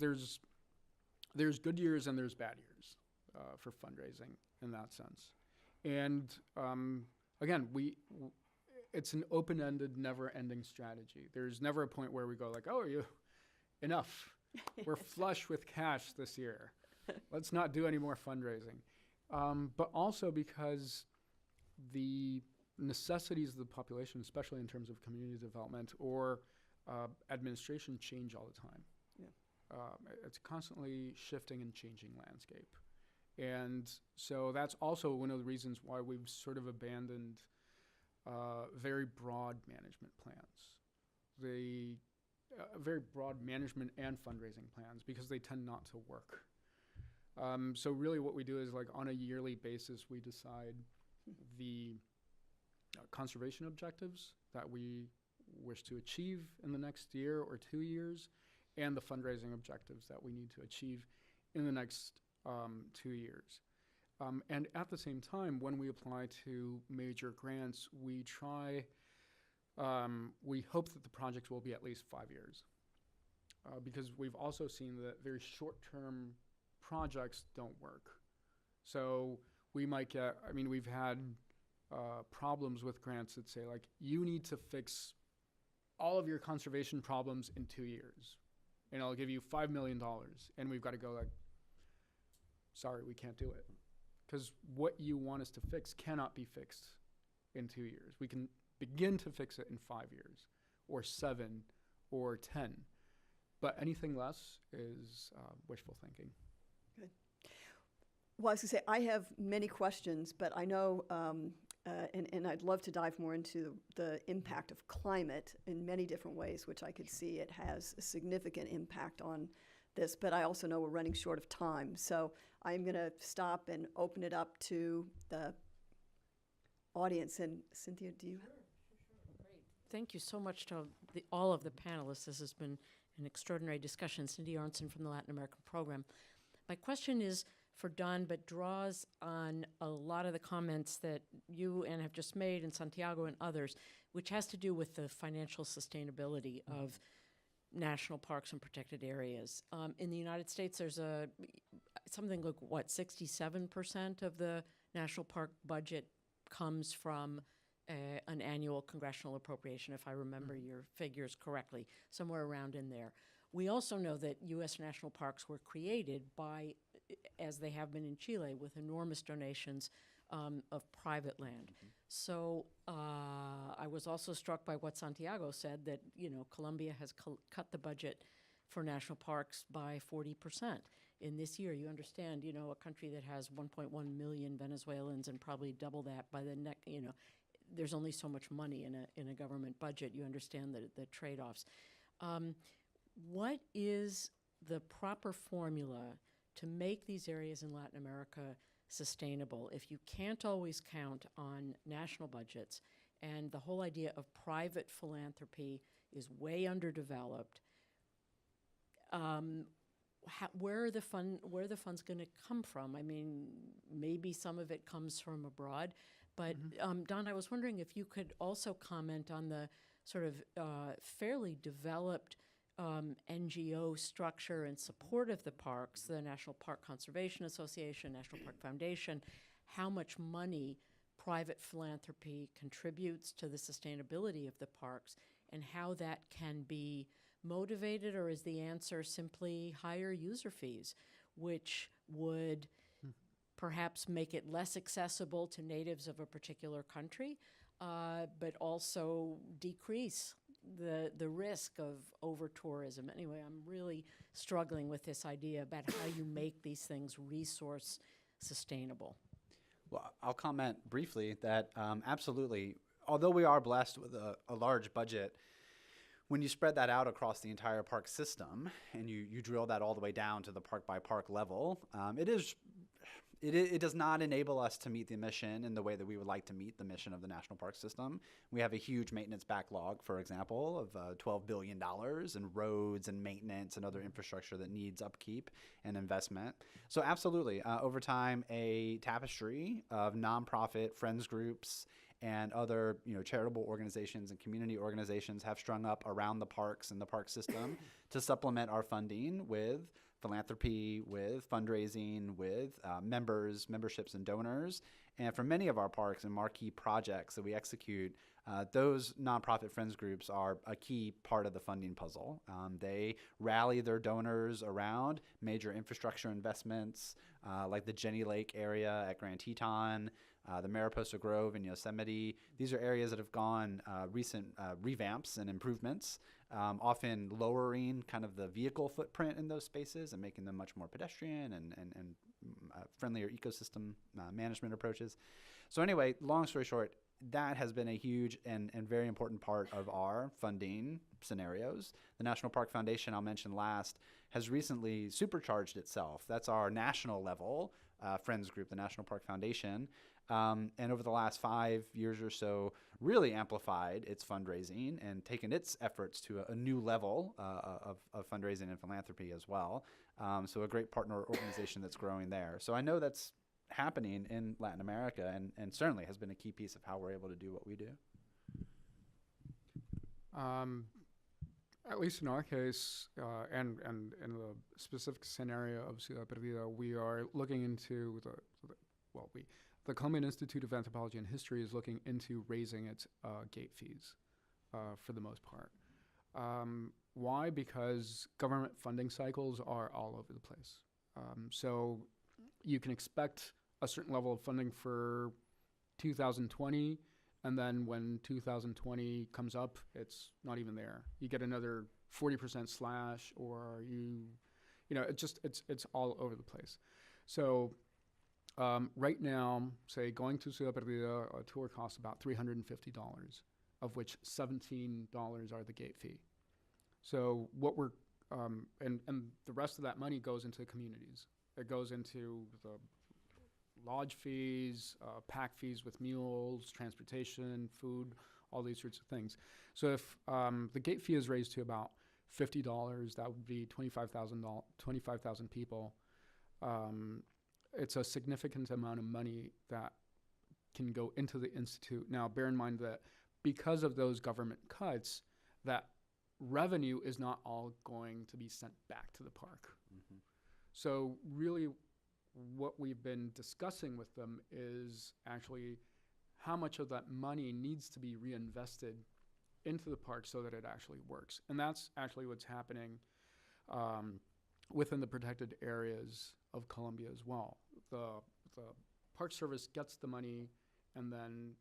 Speaker 5: good years and there's bad years for fundraising in that sense. And again, it's an open-ended, never-ending strategy. There's never a point where we go like, oh, enough. We're flush with cash this year. Let's not do any more fundraising. But also because the necessities of the population, especially in terms of community development or administration, change all the time.
Speaker 2: Yeah.
Speaker 5: It's constantly shifting and changing landscape. And so that's also one of the reasons why we've sort of abandoned very broad management plans. Very broad management and fundraising plans, because they tend not to work. So really what we do is, like, on a yearly basis, we decide the conservation objectives that we wish to achieve in the next year or 2 years, and the fundraising objectives that we need to achieve in the next 2 years. And at the same time, when we apply to major grants, we hope that the projects will be at least 5 years. Because we've also seen that very short-term projects don't work. So we might get, we've had problems with grants that say, like, you need to fix all of your conservation problems in 2 years, and I'll give you $5 million. And we've got to go like, sorry, we can't do it. Because what you want us to fix cannot be fixed in 2 years. We can begin to fix it in 5 years, or 7, or 10. But anything less is wishful thinking.
Speaker 2: Good. Well, I was going to say, I have many questions, but I know, and I'd love to dive more into the impact of climate in many different ways, which I could see it has a significant impact on this, but I also know we're running short of time. So I'm going to stop and open it up to the audience. And Cynthia, do you?
Speaker 7: Great. Thank you so much to all of the panelists. This has been an extraordinary discussion. Cindy Arnson from the Latin American Program. My question is for Don, but draws on a lot of the comments that you, Anne, have just made, and Santiago and others, which has to do with the financial sustainability of national parks and protected areas. In the United States, there's something like, 67% of the national park budget comes from an annual congressional appropriation, if I remember your figures correctly, somewhere around in there. We also know that U.S. national parks were created by, as they have been in Chile, with enormous donations of private land. So I was also struck by what Santiago said, that, Colombia has cut the budget for national parks by 40% in this year. You understand, a country that has 1.1 million Venezuelans and probably double that by the next, there's only so much money in a government budget. You understand the trade-offs. What is the proper formula to make these areas in Latin America sustainable if you can't always count on national budgets, and the whole idea of private philanthropy is way underdeveloped? Where are the funds going to come from? Maybe some of it comes from abroad, but Don, I was wondering if you could also comment on the sort of fairly developed NGO structure in support of the parks, the National Park Conservation Association, National Park Foundation, how much money private philanthropy contributes to the sustainability of the parks, and how that can be motivated, or is the answer simply higher user fees, which would perhaps make it less accessible to natives of a particular country, but also decrease the risk of over-tourism. Anyway, I'm really struggling with this idea about how you make these things resource sustainable.
Speaker 3: Well, I'll comment briefly that absolutely, although we are blessed with a large budget, when you spread that out across the entire park system and you drill that all the way down to the park by park level, it does not enable us to meet the mission in the way that we would like to meet the mission of the national park system. We have a huge maintenance backlog, for example, of $12 billion in roads and maintenance and other infrastructure that needs upkeep and investment. So absolutely, over time, a tapestry of nonprofit friends groups and other charitable organizations and community organizations have sprung up around the parks and the park system to supplement our funding with philanthropy, with fundraising, with memberships and donors. And for many of our parks and marquee projects that we execute, those nonprofit friends groups are a key part of the funding puzzle. They rally their donors around major infrastructure investments like the Jenny Lake area at Grand Teton, the Mariposa Grove in Yosemite. These are areas that have gone recent revamps and improvements, often lowering kind of the vehicle footprint in those spaces and making them much more pedestrian and friendlier ecosystem management approaches. So anyway, long story short, that has been a huge and very important part of our funding scenarios. The National Park Foundation, I'll mention last, has recently supercharged itself. That's our national level friends group, the National Park Foundation. And over the last 5 years or so, really amplified its fundraising and taken its efforts to a new level of fundraising and philanthropy as well. So a great partner organization that's growing there. So I know that's happening in Latin America and certainly has been a key piece of how we're able to do what we do.
Speaker 5: At least in our case, and in the specific scenario of Ciudad Perdida, we are looking into the Colombian Institute of Anthropology and History is looking into raising its gate fees for the most part. Why? Because government funding cycles are all over the place. So you can expect a certain level of funding for 2020, and then when 2020 comes up, it's not even there. You get another 40% slash, or it's all over the place. So right now, say going to Ciudad Perdida, a tour costs about $350, of which $17 are the gate fee. So what we're and the rest of that money goes into communities. It goes into the lodge fees, pack fees with mules, transportation, food, all these sorts of things. So if the gate fee is raised to about $50, that would be 25,000 people. It's a significant amount of money that can go into the Institute. Now, bear in mind that because of those government cuts, that revenue is not all going to be sent back to the park. Mm-hmm. So really what we've been discussing with them is actually how much of that money needs to be reinvested into the park so that it actually works. And that's actually what's happening within the protected areas of Colombia as well. The Park Service gets the money and then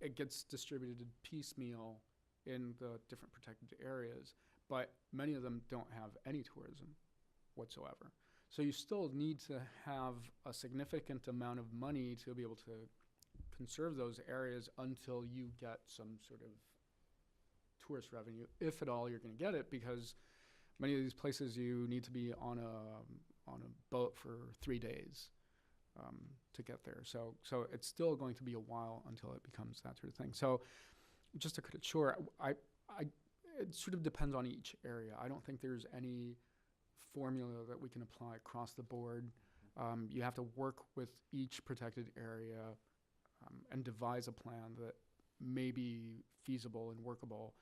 Speaker 5: it gets distributed piecemeal in the different protected areas, but many of them don't have any tourism whatsoever. So you still need to have a significant amount of money to be able to conserve those areas until you get some sort of tourist revenue, if at all you're going to get it, because many of these places you need to be on a boat for 3 days to get there. So it's still going to be a while until it becomes that sort of thing. So just to cut it short, it sort of depends on each area. I don't think there's any formula that we can apply across the board. You have to work with each protected area and devise a plan that may be feasible and workable.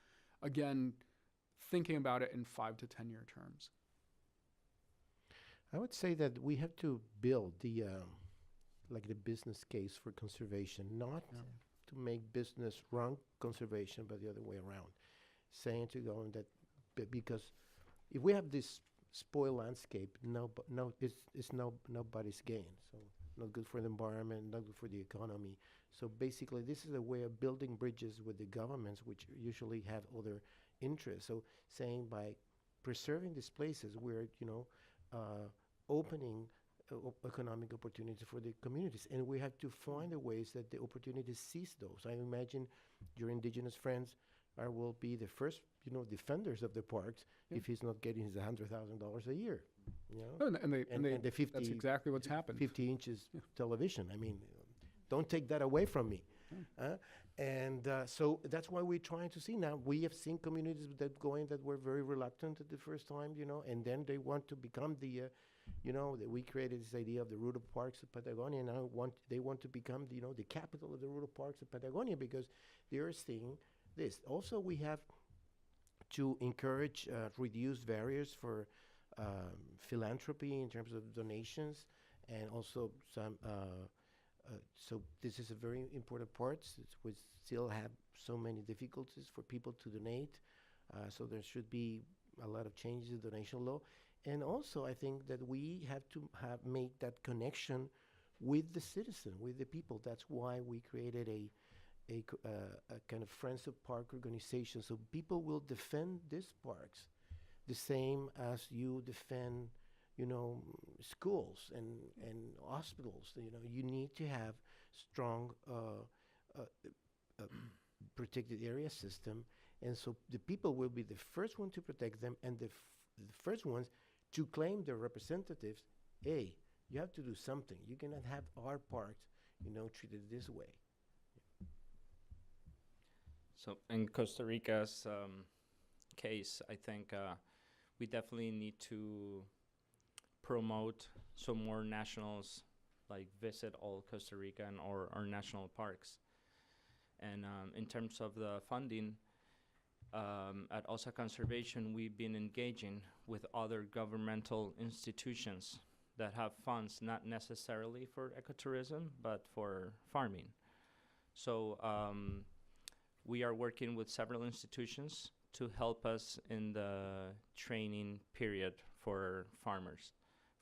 Speaker 5: Again, thinking about it in 5 to 10 year terms.
Speaker 4: I would say that we have to build the business case for conservation, not to make business run conservation, but the other way around. Saying to go on that, because if we have this spoiled landscape, it's nobody's gain. So not good for the environment, not good for the economy. So basically, this is a way of building bridges with the governments, which usually have other interests. So saying by preserving these places, we're opening economic opportunities for the communities, and we have to find the ways that the opportunities seize those. I imagine your indigenous friends will be the first, defenders of the parks
Speaker 5: Yeah.
Speaker 4: if he's not getting his $100,000 a year.
Speaker 5: Oh, and they,
Speaker 4: and the 50,
Speaker 5: that's exactly what's happened.
Speaker 4: 50 inches
Speaker 5: Yeah.
Speaker 4: television. I mean, don't take that away from me. So that's why we're trying to see now. We have seen communities that were very reluctant at the first time, and then they want to become we created this idea of the rural parks of Patagonia. Now they want to become, the capital of the rural parks of Patagonia because they are seeing this. Also, we have to encourage reduced barriers for philanthropy in terms of donations, and also some. So this is a very important part. We still have so many difficulties for people to donate. So there should be a lot of changes in donation law. And also, I think that we have to make that connection with the citizen, with the people. That's why we created a kind of Friends of Park organization. So people will defend these parks the same as you defend schools and hospitals. You need to have strong protected area system, and so the people will be the first one to protect them, and the first ones to claim their representatives. Hey, you have to do something. You cannot have our parks, treated this way.
Speaker 6: So in Costa Rica's case, I think we definitely need to promote some more nationals like visit all Costa Rica and or our national parks. And in terms of the funding, at OSA Conservation, we've been engaging with other governmental institutions that have funds not necessarily for ecotourism, but for farming. So we are working with several institutions to help us in the training period for farmers,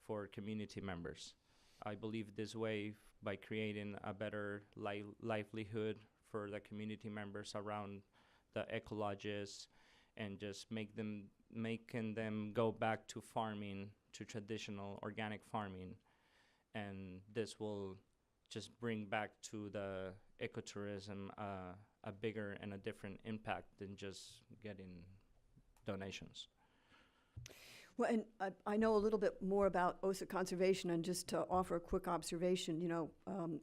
Speaker 6: for community members. I believe this way, by creating a better livelihood for the community members around the ecologists, and just making them go back to farming, to traditional organic farming, and this will just bring back to the ecotourism a bigger and a different impact than just getting donations.
Speaker 2: Well, and I know a little bit more about OSA conservation, and just to offer a quick observation,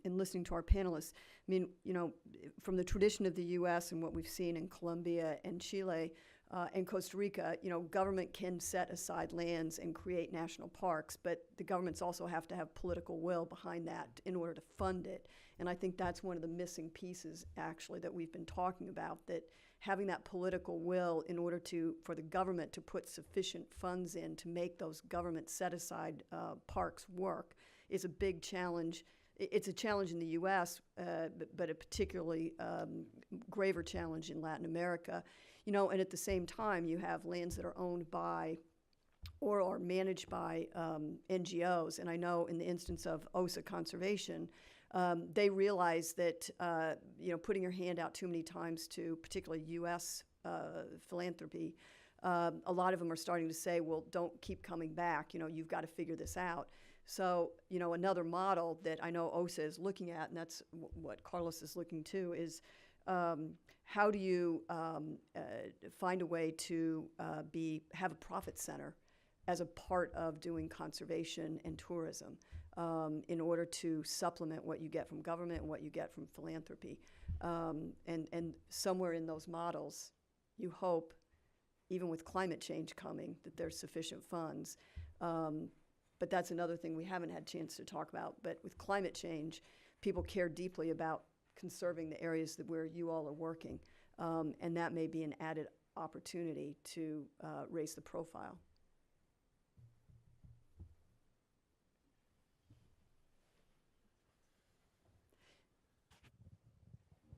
Speaker 2: in listening to our panelists, I mean, from the tradition of the U.S. and what we've seen in Colombia and Chile and Costa Rica, government can set aside lands and create national parks, but the governments also have to have political will behind that in order to fund it. And I think that's one of the missing pieces, actually, that we've been talking about, that having that political will in order for the government to put sufficient funds in to make those government set-aside parks work is a big challenge. It's a challenge in the U.S., but a particularly graver challenge in Latin America. And at the same time, you have lands that are owned by or are managed by NGOs. And I know in the instance of OSA Conservation, they realize that putting your hand out too many times to particularly U.S. Philanthropy, a lot of them are starting to say, well, don't keep coming back. You've got to figure this out. So, another model that I know OSA is looking at, and that's what Carlos is looking to, is how do you find a way to have a profit center as a part of doing conservation and tourism, in order to supplement what you get from government and what you get from philanthropy. And somewhere in those models, you hope, even with climate change coming, that there's sufficient funds. But that's another thing we haven't had a chance to talk about. But with climate change, people care deeply about conserving the areas where you all are working. And that may be an added opportunity to raise the profile.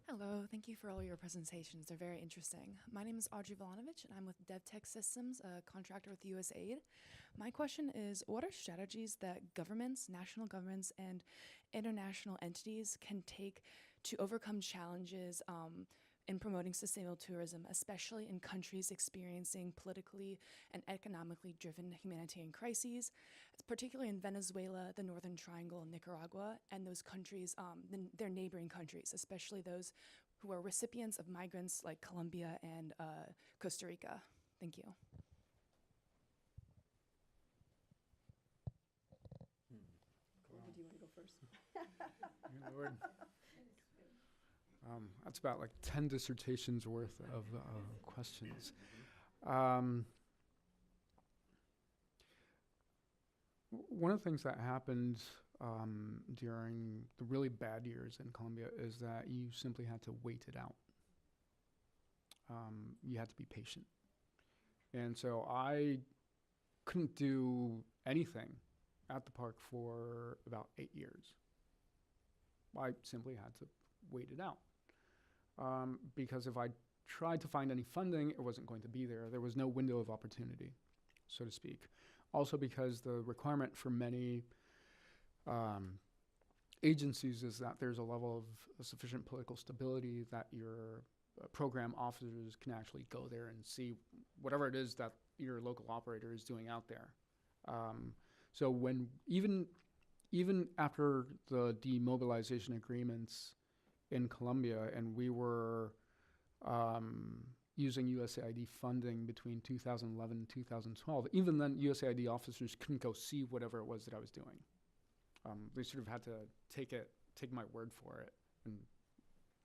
Speaker 8: Hello, thank you for all your presentations. They're very interesting. My name is Audrey Volanovich, and I'm with DevTech Systems, a contractor with USAID. My question is, what are strategies that governments, national governments, and international entities can take to overcome challenges in promoting sustainable tourism, especially in countries experiencing politically and economically driven humanitarian crises, particularly in Venezuela, the Northern Triangle, Nicaragua, and those countries, their neighboring countries, especially those who are recipients of migrants like Colombia and Costa Rica? Thank you.
Speaker 2: Do you want to go first?
Speaker 5: Dear Lord. That's about like 10 dissertations worth of questions. One of the things that happened during the really bad years in Colombia is that you simply had to wait it out. You had to be patient. And so I couldn't do anything at the park for about 8 years. I simply had to wait it out. Because if I tried to find any funding, it wasn't going to be there. There was no window of opportunity, so to speak. Also because the requirement for many agencies is that there's a level of sufficient political stability that your program officers can actually go there and see whatever it is that your local operator is doing out there. So when even after the demobilization agreements in Colombia, and we were using USAID funding between 2011 and 2012, even then USAID officers couldn't go see whatever it was that I was doing. They sort of had to take my word for it, and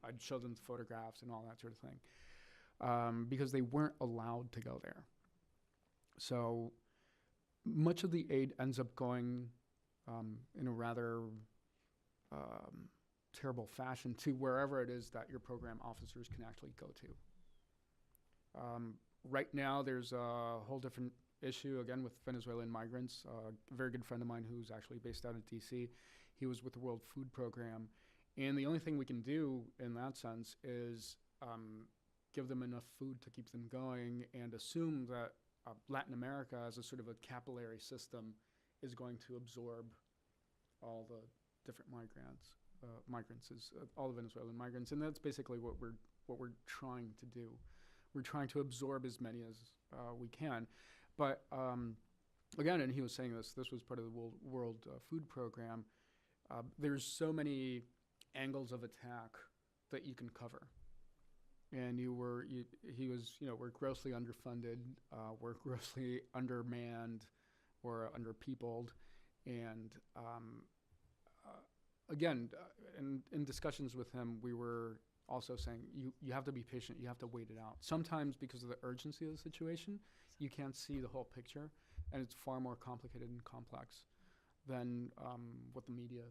Speaker 5: I'd show them the photographs and all that sort of thing, because they weren't allowed to go there. So much of the aid ends up going in a rather terrible fashion to wherever it is that your program officers can actually go to. Right now, there's a whole different issue, again, with Venezuelan migrants. A very good friend of mine who's actually based out of DC, he was with the World Food Program. And the only thing we can do in that sense is give them enough food to keep them going and assume that Latin America, as a sort of a capillary system, is going to absorb all the different migrants, all the Venezuelan migrants. And that's basically what we're trying to do. We're trying to absorb as many as we can. But again, and he was saying this was part of the World Food Program, there's so many angles of attack that you can cover. And he was, we're grossly underfunded, we're grossly undermanned, or underpeopled. And again, in discussions with him, we were also saying, you have to be patient, you have to wait it out. Sometimes because of the urgency of the situation, you can't see the whole picture, and it's far more complicated and complex than what the media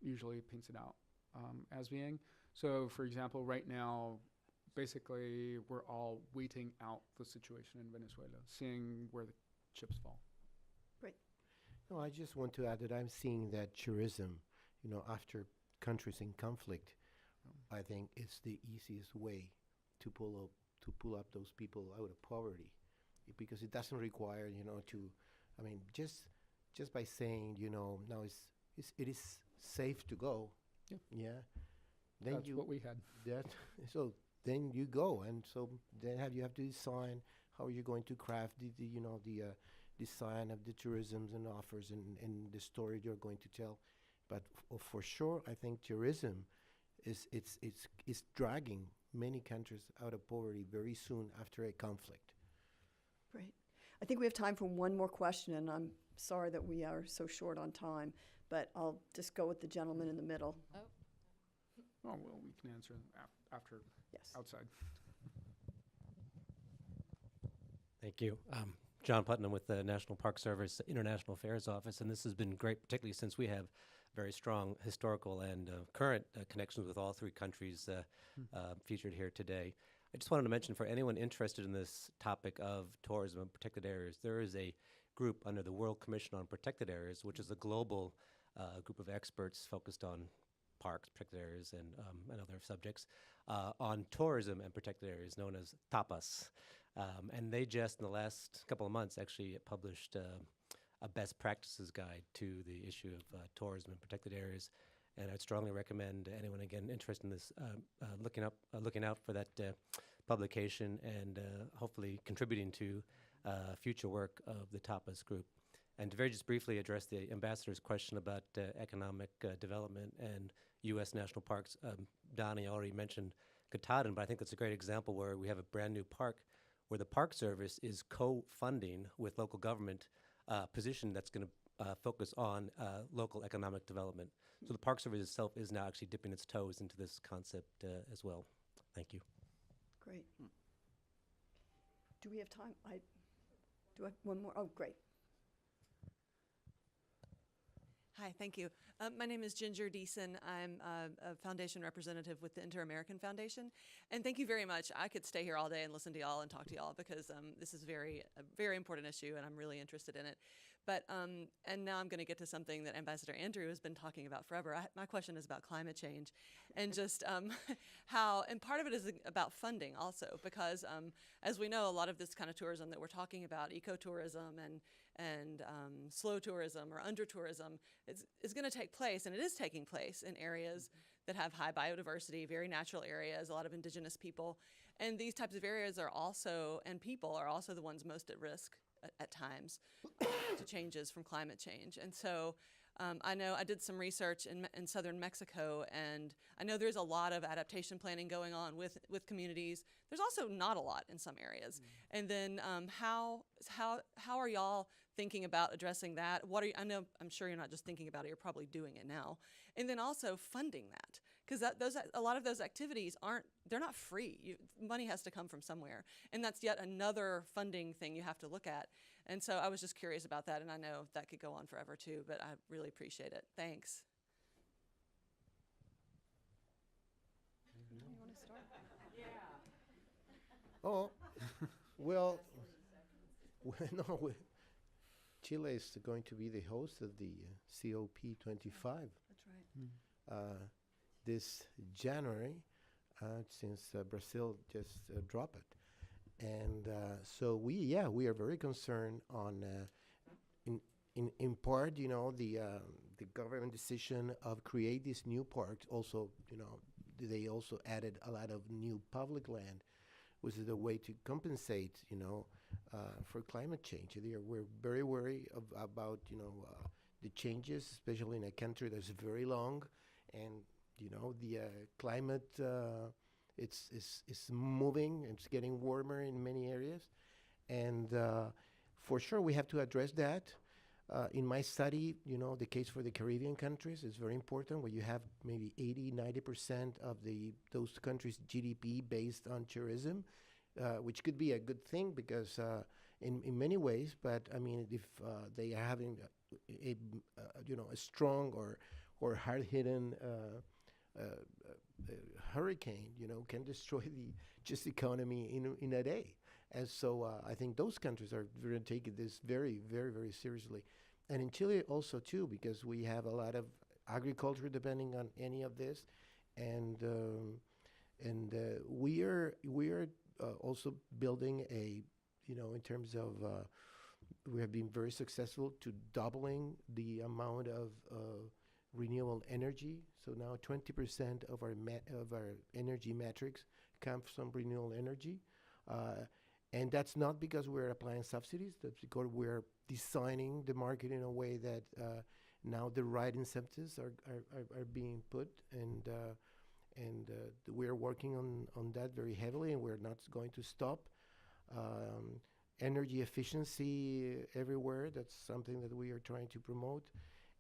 Speaker 5: usually paints it out as being. So, for example, right now, basically, we're all waiting out the situation in Venezuela, seeing where the chips fall.
Speaker 2: Great.
Speaker 4: No, I just want to add that I'm seeing that tourism, after countries in conflict, I think it's the easiest way to pull up those people out of poverty, because it doesn't require, just by saying, now it is safe to go.
Speaker 5: Yep.
Speaker 4: Yeah. Then
Speaker 5: That's what we had.
Speaker 4: So then you go, and so then you have to design how you're going to craft the design of the tourisms and offers and the story you're going to tell. But for sure, I think tourism is dragging many countries out of poverty very soon after a conflict.
Speaker 2: Great. I think we have time for one more question, and I'm sorry that we are so short on time, but I'll just go with the gentleman in the middle.
Speaker 7: Oh.
Speaker 5: Oh, well, we can answer after
Speaker 2: Yes.
Speaker 5: outside.
Speaker 9: Thank you. John Putnam with the National Park Service International Affairs Office, and this has been great, particularly since we have very strong historical and current connections with all three countries featured here today. I just wanted to mention, for anyone interested in this topic of tourism and protected areas, there is a group under the World Commission on Protected Areas, which is a global group of experts focused on parks, protected areas, and other subjects, on tourism and protected areas, known as TAPAS. And they just, in the last couple of months, actually published a best practices guide to the issue of tourism and protected areas. And I'd strongly recommend anyone, again, interested in this, looking out for that publication and hopefully contributing to future work of the TAPAS group. And to very just briefly address the ambassador's question about economic development and U.S. national parks, Donnie already mentioned Katahdin, but I think that's a great example where we have a brand new park where the Park Service is co-funding with local government position that's going to focus on local economic development. So the Park Service itself is now actually dipping its toes into this concept as well. Thank you.
Speaker 2: Great. Do we have time? Do I have one more? Oh, great.
Speaker 10: Hi, thank you. My name is Ginger Deason. I'm a foundation representative with the Inter-American Foundation. And thank you very much. I could stay here all day and listen to y'all and talk to y'all because this is a very important issue and I'm really interested in it. But, and now I'm going to get to something that Ambassador Andrew has been talking about forever. My question is about climate change and just how, and part of it is about funding also, because as we know, a lot of this kind of tourism that we're talking about, ecotourism and slow tourism or under-tourism, is going to take place, and it is taking place in areas that have high biodiversity, very natural areas, a lot of indigenous people. And these types of areas are also, and people are also the ones most at risk at times to changes from climate change. And so I know I did some research in southern Mexico, and I know there's a lot of adaptation planning going on with communities. There's also not a lot in some areas. And then how are y'all thinking about addressing that? I'm sure you're not just thinking about it, you're probably doing it now. And then also funding that, because a lot of those activities they're not free. Money has to come from somewhere. And that's yet another funding thing you have to look at. And so I was just curious about that, and I know that could go on forever too, but I really appreciate it. Thanks.
Speaker 2: You want to start?
Speaker 4: Oh, well, no, Chile is going to be the host of the COP25
Speaker 2: That's right.
Speaker 4: this January, since Brazil just dropped it. And so we are very concerned on, in part, the government decision of create these new parks. Also, they also added a lot of new public land, which is a way to compensate, for climate change. We're very worried about, the changes, especially in a country that's very long, and the climate. It's moving. It's getting warmer in many areas, and for sure we have to address that. In my study, the case for the Caribbean countries is very important, where you have maybe 80-90% of those countries' GDP based on tourism, which could be a good thing because in many ways. But I mean, if they are having a strong or hard-hitting hurricane, can destroy the economy in a day. And so I think those countries are going to take this very, very, very seriously. And in Chile also too, because we have a lot of agriculture depending on any of this, and we are also building in terms of we have been very successful to doubling the amount of renewable energy. So now 20% of our energy metrics comes from renewable energy. And that's not because we're applying subsidies, that's because we're designing the market in a way that now the right incentives are being put, and we're working on that very heavily, and we're not going to stop. Energy efficiency everywhere, that's something that we are trying to promote.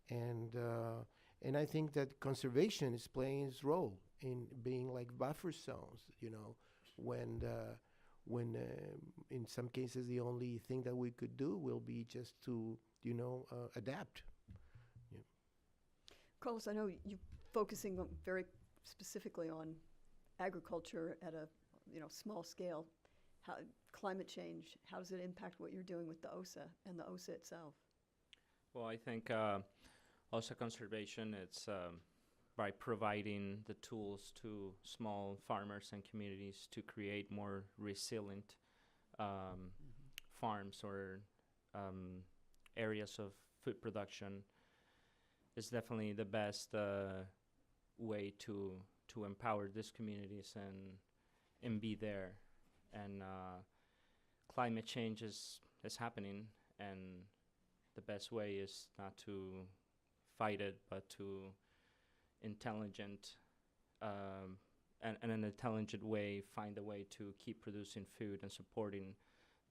Speaker 4: And I think that conservation is playing its role in being like buffer zones, when in some cases the only thing that we could do will be just to, adapt. Yeah.
Speaker 2: Carlos, I know you're focusing very specifically on agriculture at a small scale. How climate change, how does it impact what you're doing with the OSA and the OSA itself?
Speaker 6: Well, I think also conservation, it's by providing the tools to small farmers and communities to create more resilient farms or areas of food production is definitely the best way to empower these communities and be there. And climate change is happening, and the best way is not to fight it, but to intelligent and in an intelligent way, find a way to keep producing food and supporting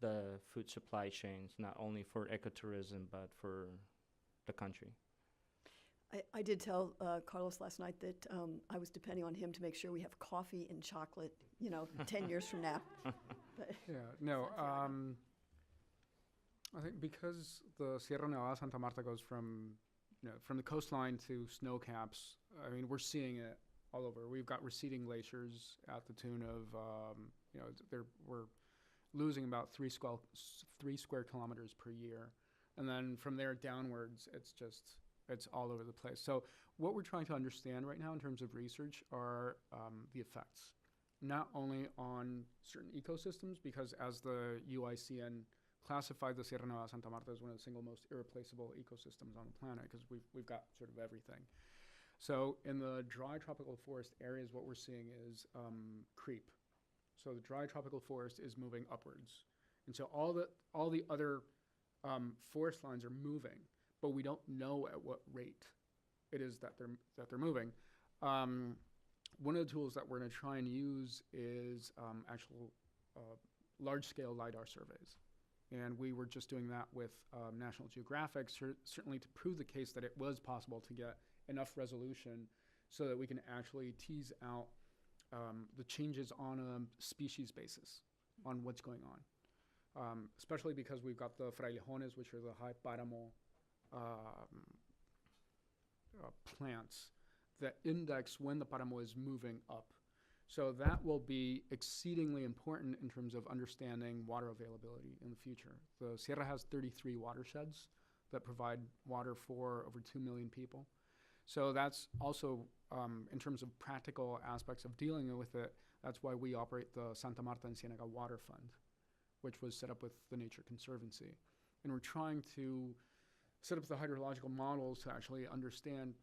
Speaker 6: the food supply chains, not only for ecotourism, but for the country.
Speaker 2: I did tell Carlos last night that I was depending on him to make sure we have coffee and chocolate, 10 years from now. But
Speaker 5: Yeah, no, I think because the Sierra Nevada Santa Marta goes from the coastline to snow caps, I mean, we're seeing it all over. We've got receding glaciers at the tune of, we're losing about 3 square kilometers per year. And then from there downwards, it's all over the place. So what we're trying to understand right now in terms of research are the effects, not only on certain ecosystems, because as the UICN classified the Sierra Nevada Santa Marta as one of the single most irreplaceable ecosystems on the planet, because we've got sort of everything. So in the dry tropical forest areas, what we're seeing is creep. So the dry tropical forest is moving upwards. And so all the other forest lines are moving, but we don't know at what rate it is that they're moving. One of the tools that we're going to try and use is actual large-scale LiDAR surveys. And we were just doing that with National Geographic, certainly to prove the case that it was possible to get enough resolution so that we can actually tease out the changes on a species basis on what's going on. Especially because we've got the frailejones, which are the high páramo plants that index when the páramo is moving up. So that will be exceedingly important in terms of understanding water availability in the future. The Sierra has 33 watersheds that provide water for over 2 million people. So that's also, in terms of practical aspects of dealing with it, that's why we operate the Santa Marta and Cienega Water Fund, which was set up with the Nature Conservancy. And we're trying to set up the hydrological models to actually understand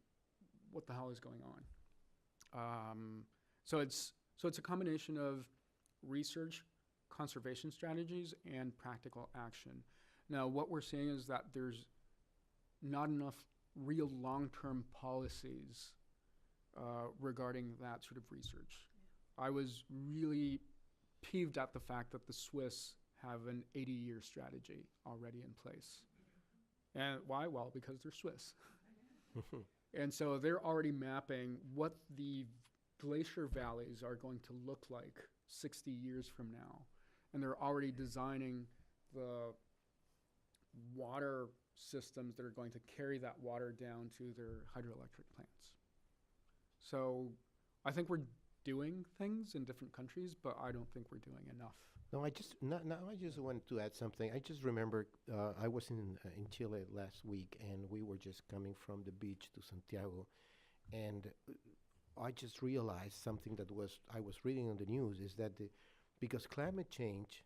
Speaker 5: what the hell is going on. So it's a combination of research, conservation strategies, and practical action. Now, what we're seeing is that there's not enough real long-term policies regarding that sort of research. I was really peeved at the fact that the Swiss have an 80-year strategy already in place. And why? Well, because they're Swiss. And so they're already mapping what the glacier valleys are going to look like 60 years from now. And they're already designing the water systems that are going to carry that water down to their hydroelectric plants. So I think we're doing things in different countries, but I don't think we're doing enough.
Speaker 4: No, I just wanted to add something. I just remember I was in Chile last week, and we were just coming from the beach to Santiago, and I just realized something that I was reading on the news is that because climate change,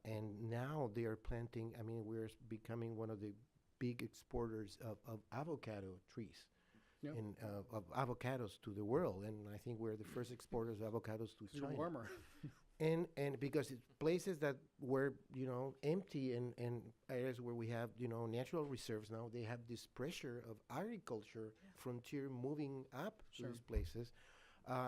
Speaker 4: and now they are planting. I mean, we're becoming one of the big exporters of avocado trees.
Speaker 5: Yep.
Speaker 4: And of avocados to the world, and I think we're the first exporters of avocados to China.
Speaker 5: Warmer.
Speaker 4: And because it's places that were, empty and areas where we have, natural reserves now, they have this pressure of agriculture frontier moving up to these places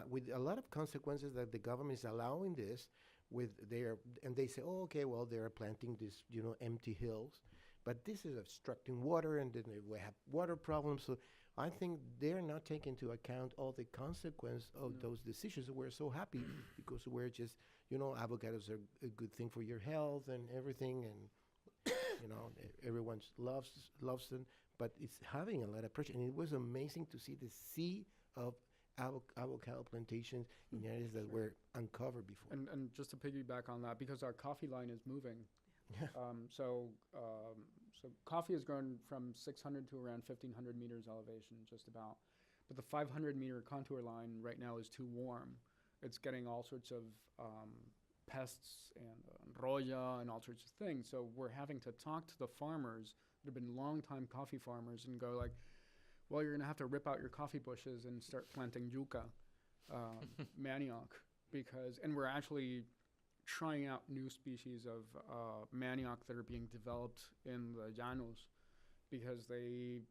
Speaker 4: with a lot of consequences that the government is allowing this and they say, oh, okay, well, they're planting these, empty hills. But this is obstructing water, and then we have water problems. So I think they're not taking into account all the consequence of those decisions. We're so happy because we're just, avocados are a good thing for your health and everything, and everyone loves them. But it's having a lot of pressure, and it was amazing to see the sea of avocado plantations in areas that were uncovered before.
Speaker 5: And just to piggyback on that, because our coffee line is moving. So coffee has grown from 600 to around 1,500 meters elevation, just about. But the 500-meter contour line right now is too warm. It's getting all sorts of pests and roya and all sorts of things. So we're having to talk to the farmers that have been longtime coffee farmers and go like, well, you're going to have to rip out your coffee bushes and start planting yucca, manioc, and we're actually trying out new species of manioc that are being developed in the llanos because it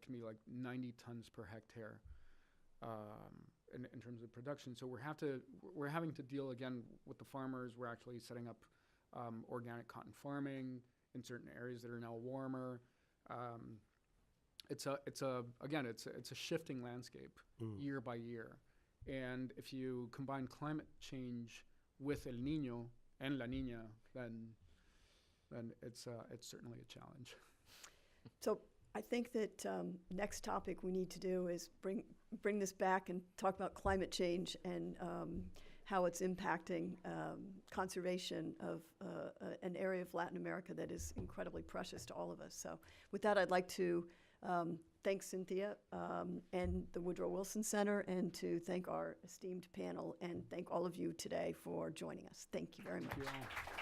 Speaker 5: can be like 90 tons per hectare. in terms of production. So we're having to deal again with the farmers. We're actually setting up organic cotton farming in certain areas that are now warmer. It's a shifting landscape year by year. And if you combine climate change with El Niño and La Niña, then it's certainly a challenge.
Speaker 2: So I think that next topic we need to do is bring this back and talk about climate change and how it's impacting conservation of an area of Latin America that is incredibly precious to all of us. So with that, I'd like to thank Cynthia and the Woodrow Wilson Center, and to thank our esteemed panel, and thank all of you today for joining us. Thank you very much.
Speaker 5: Thank you all.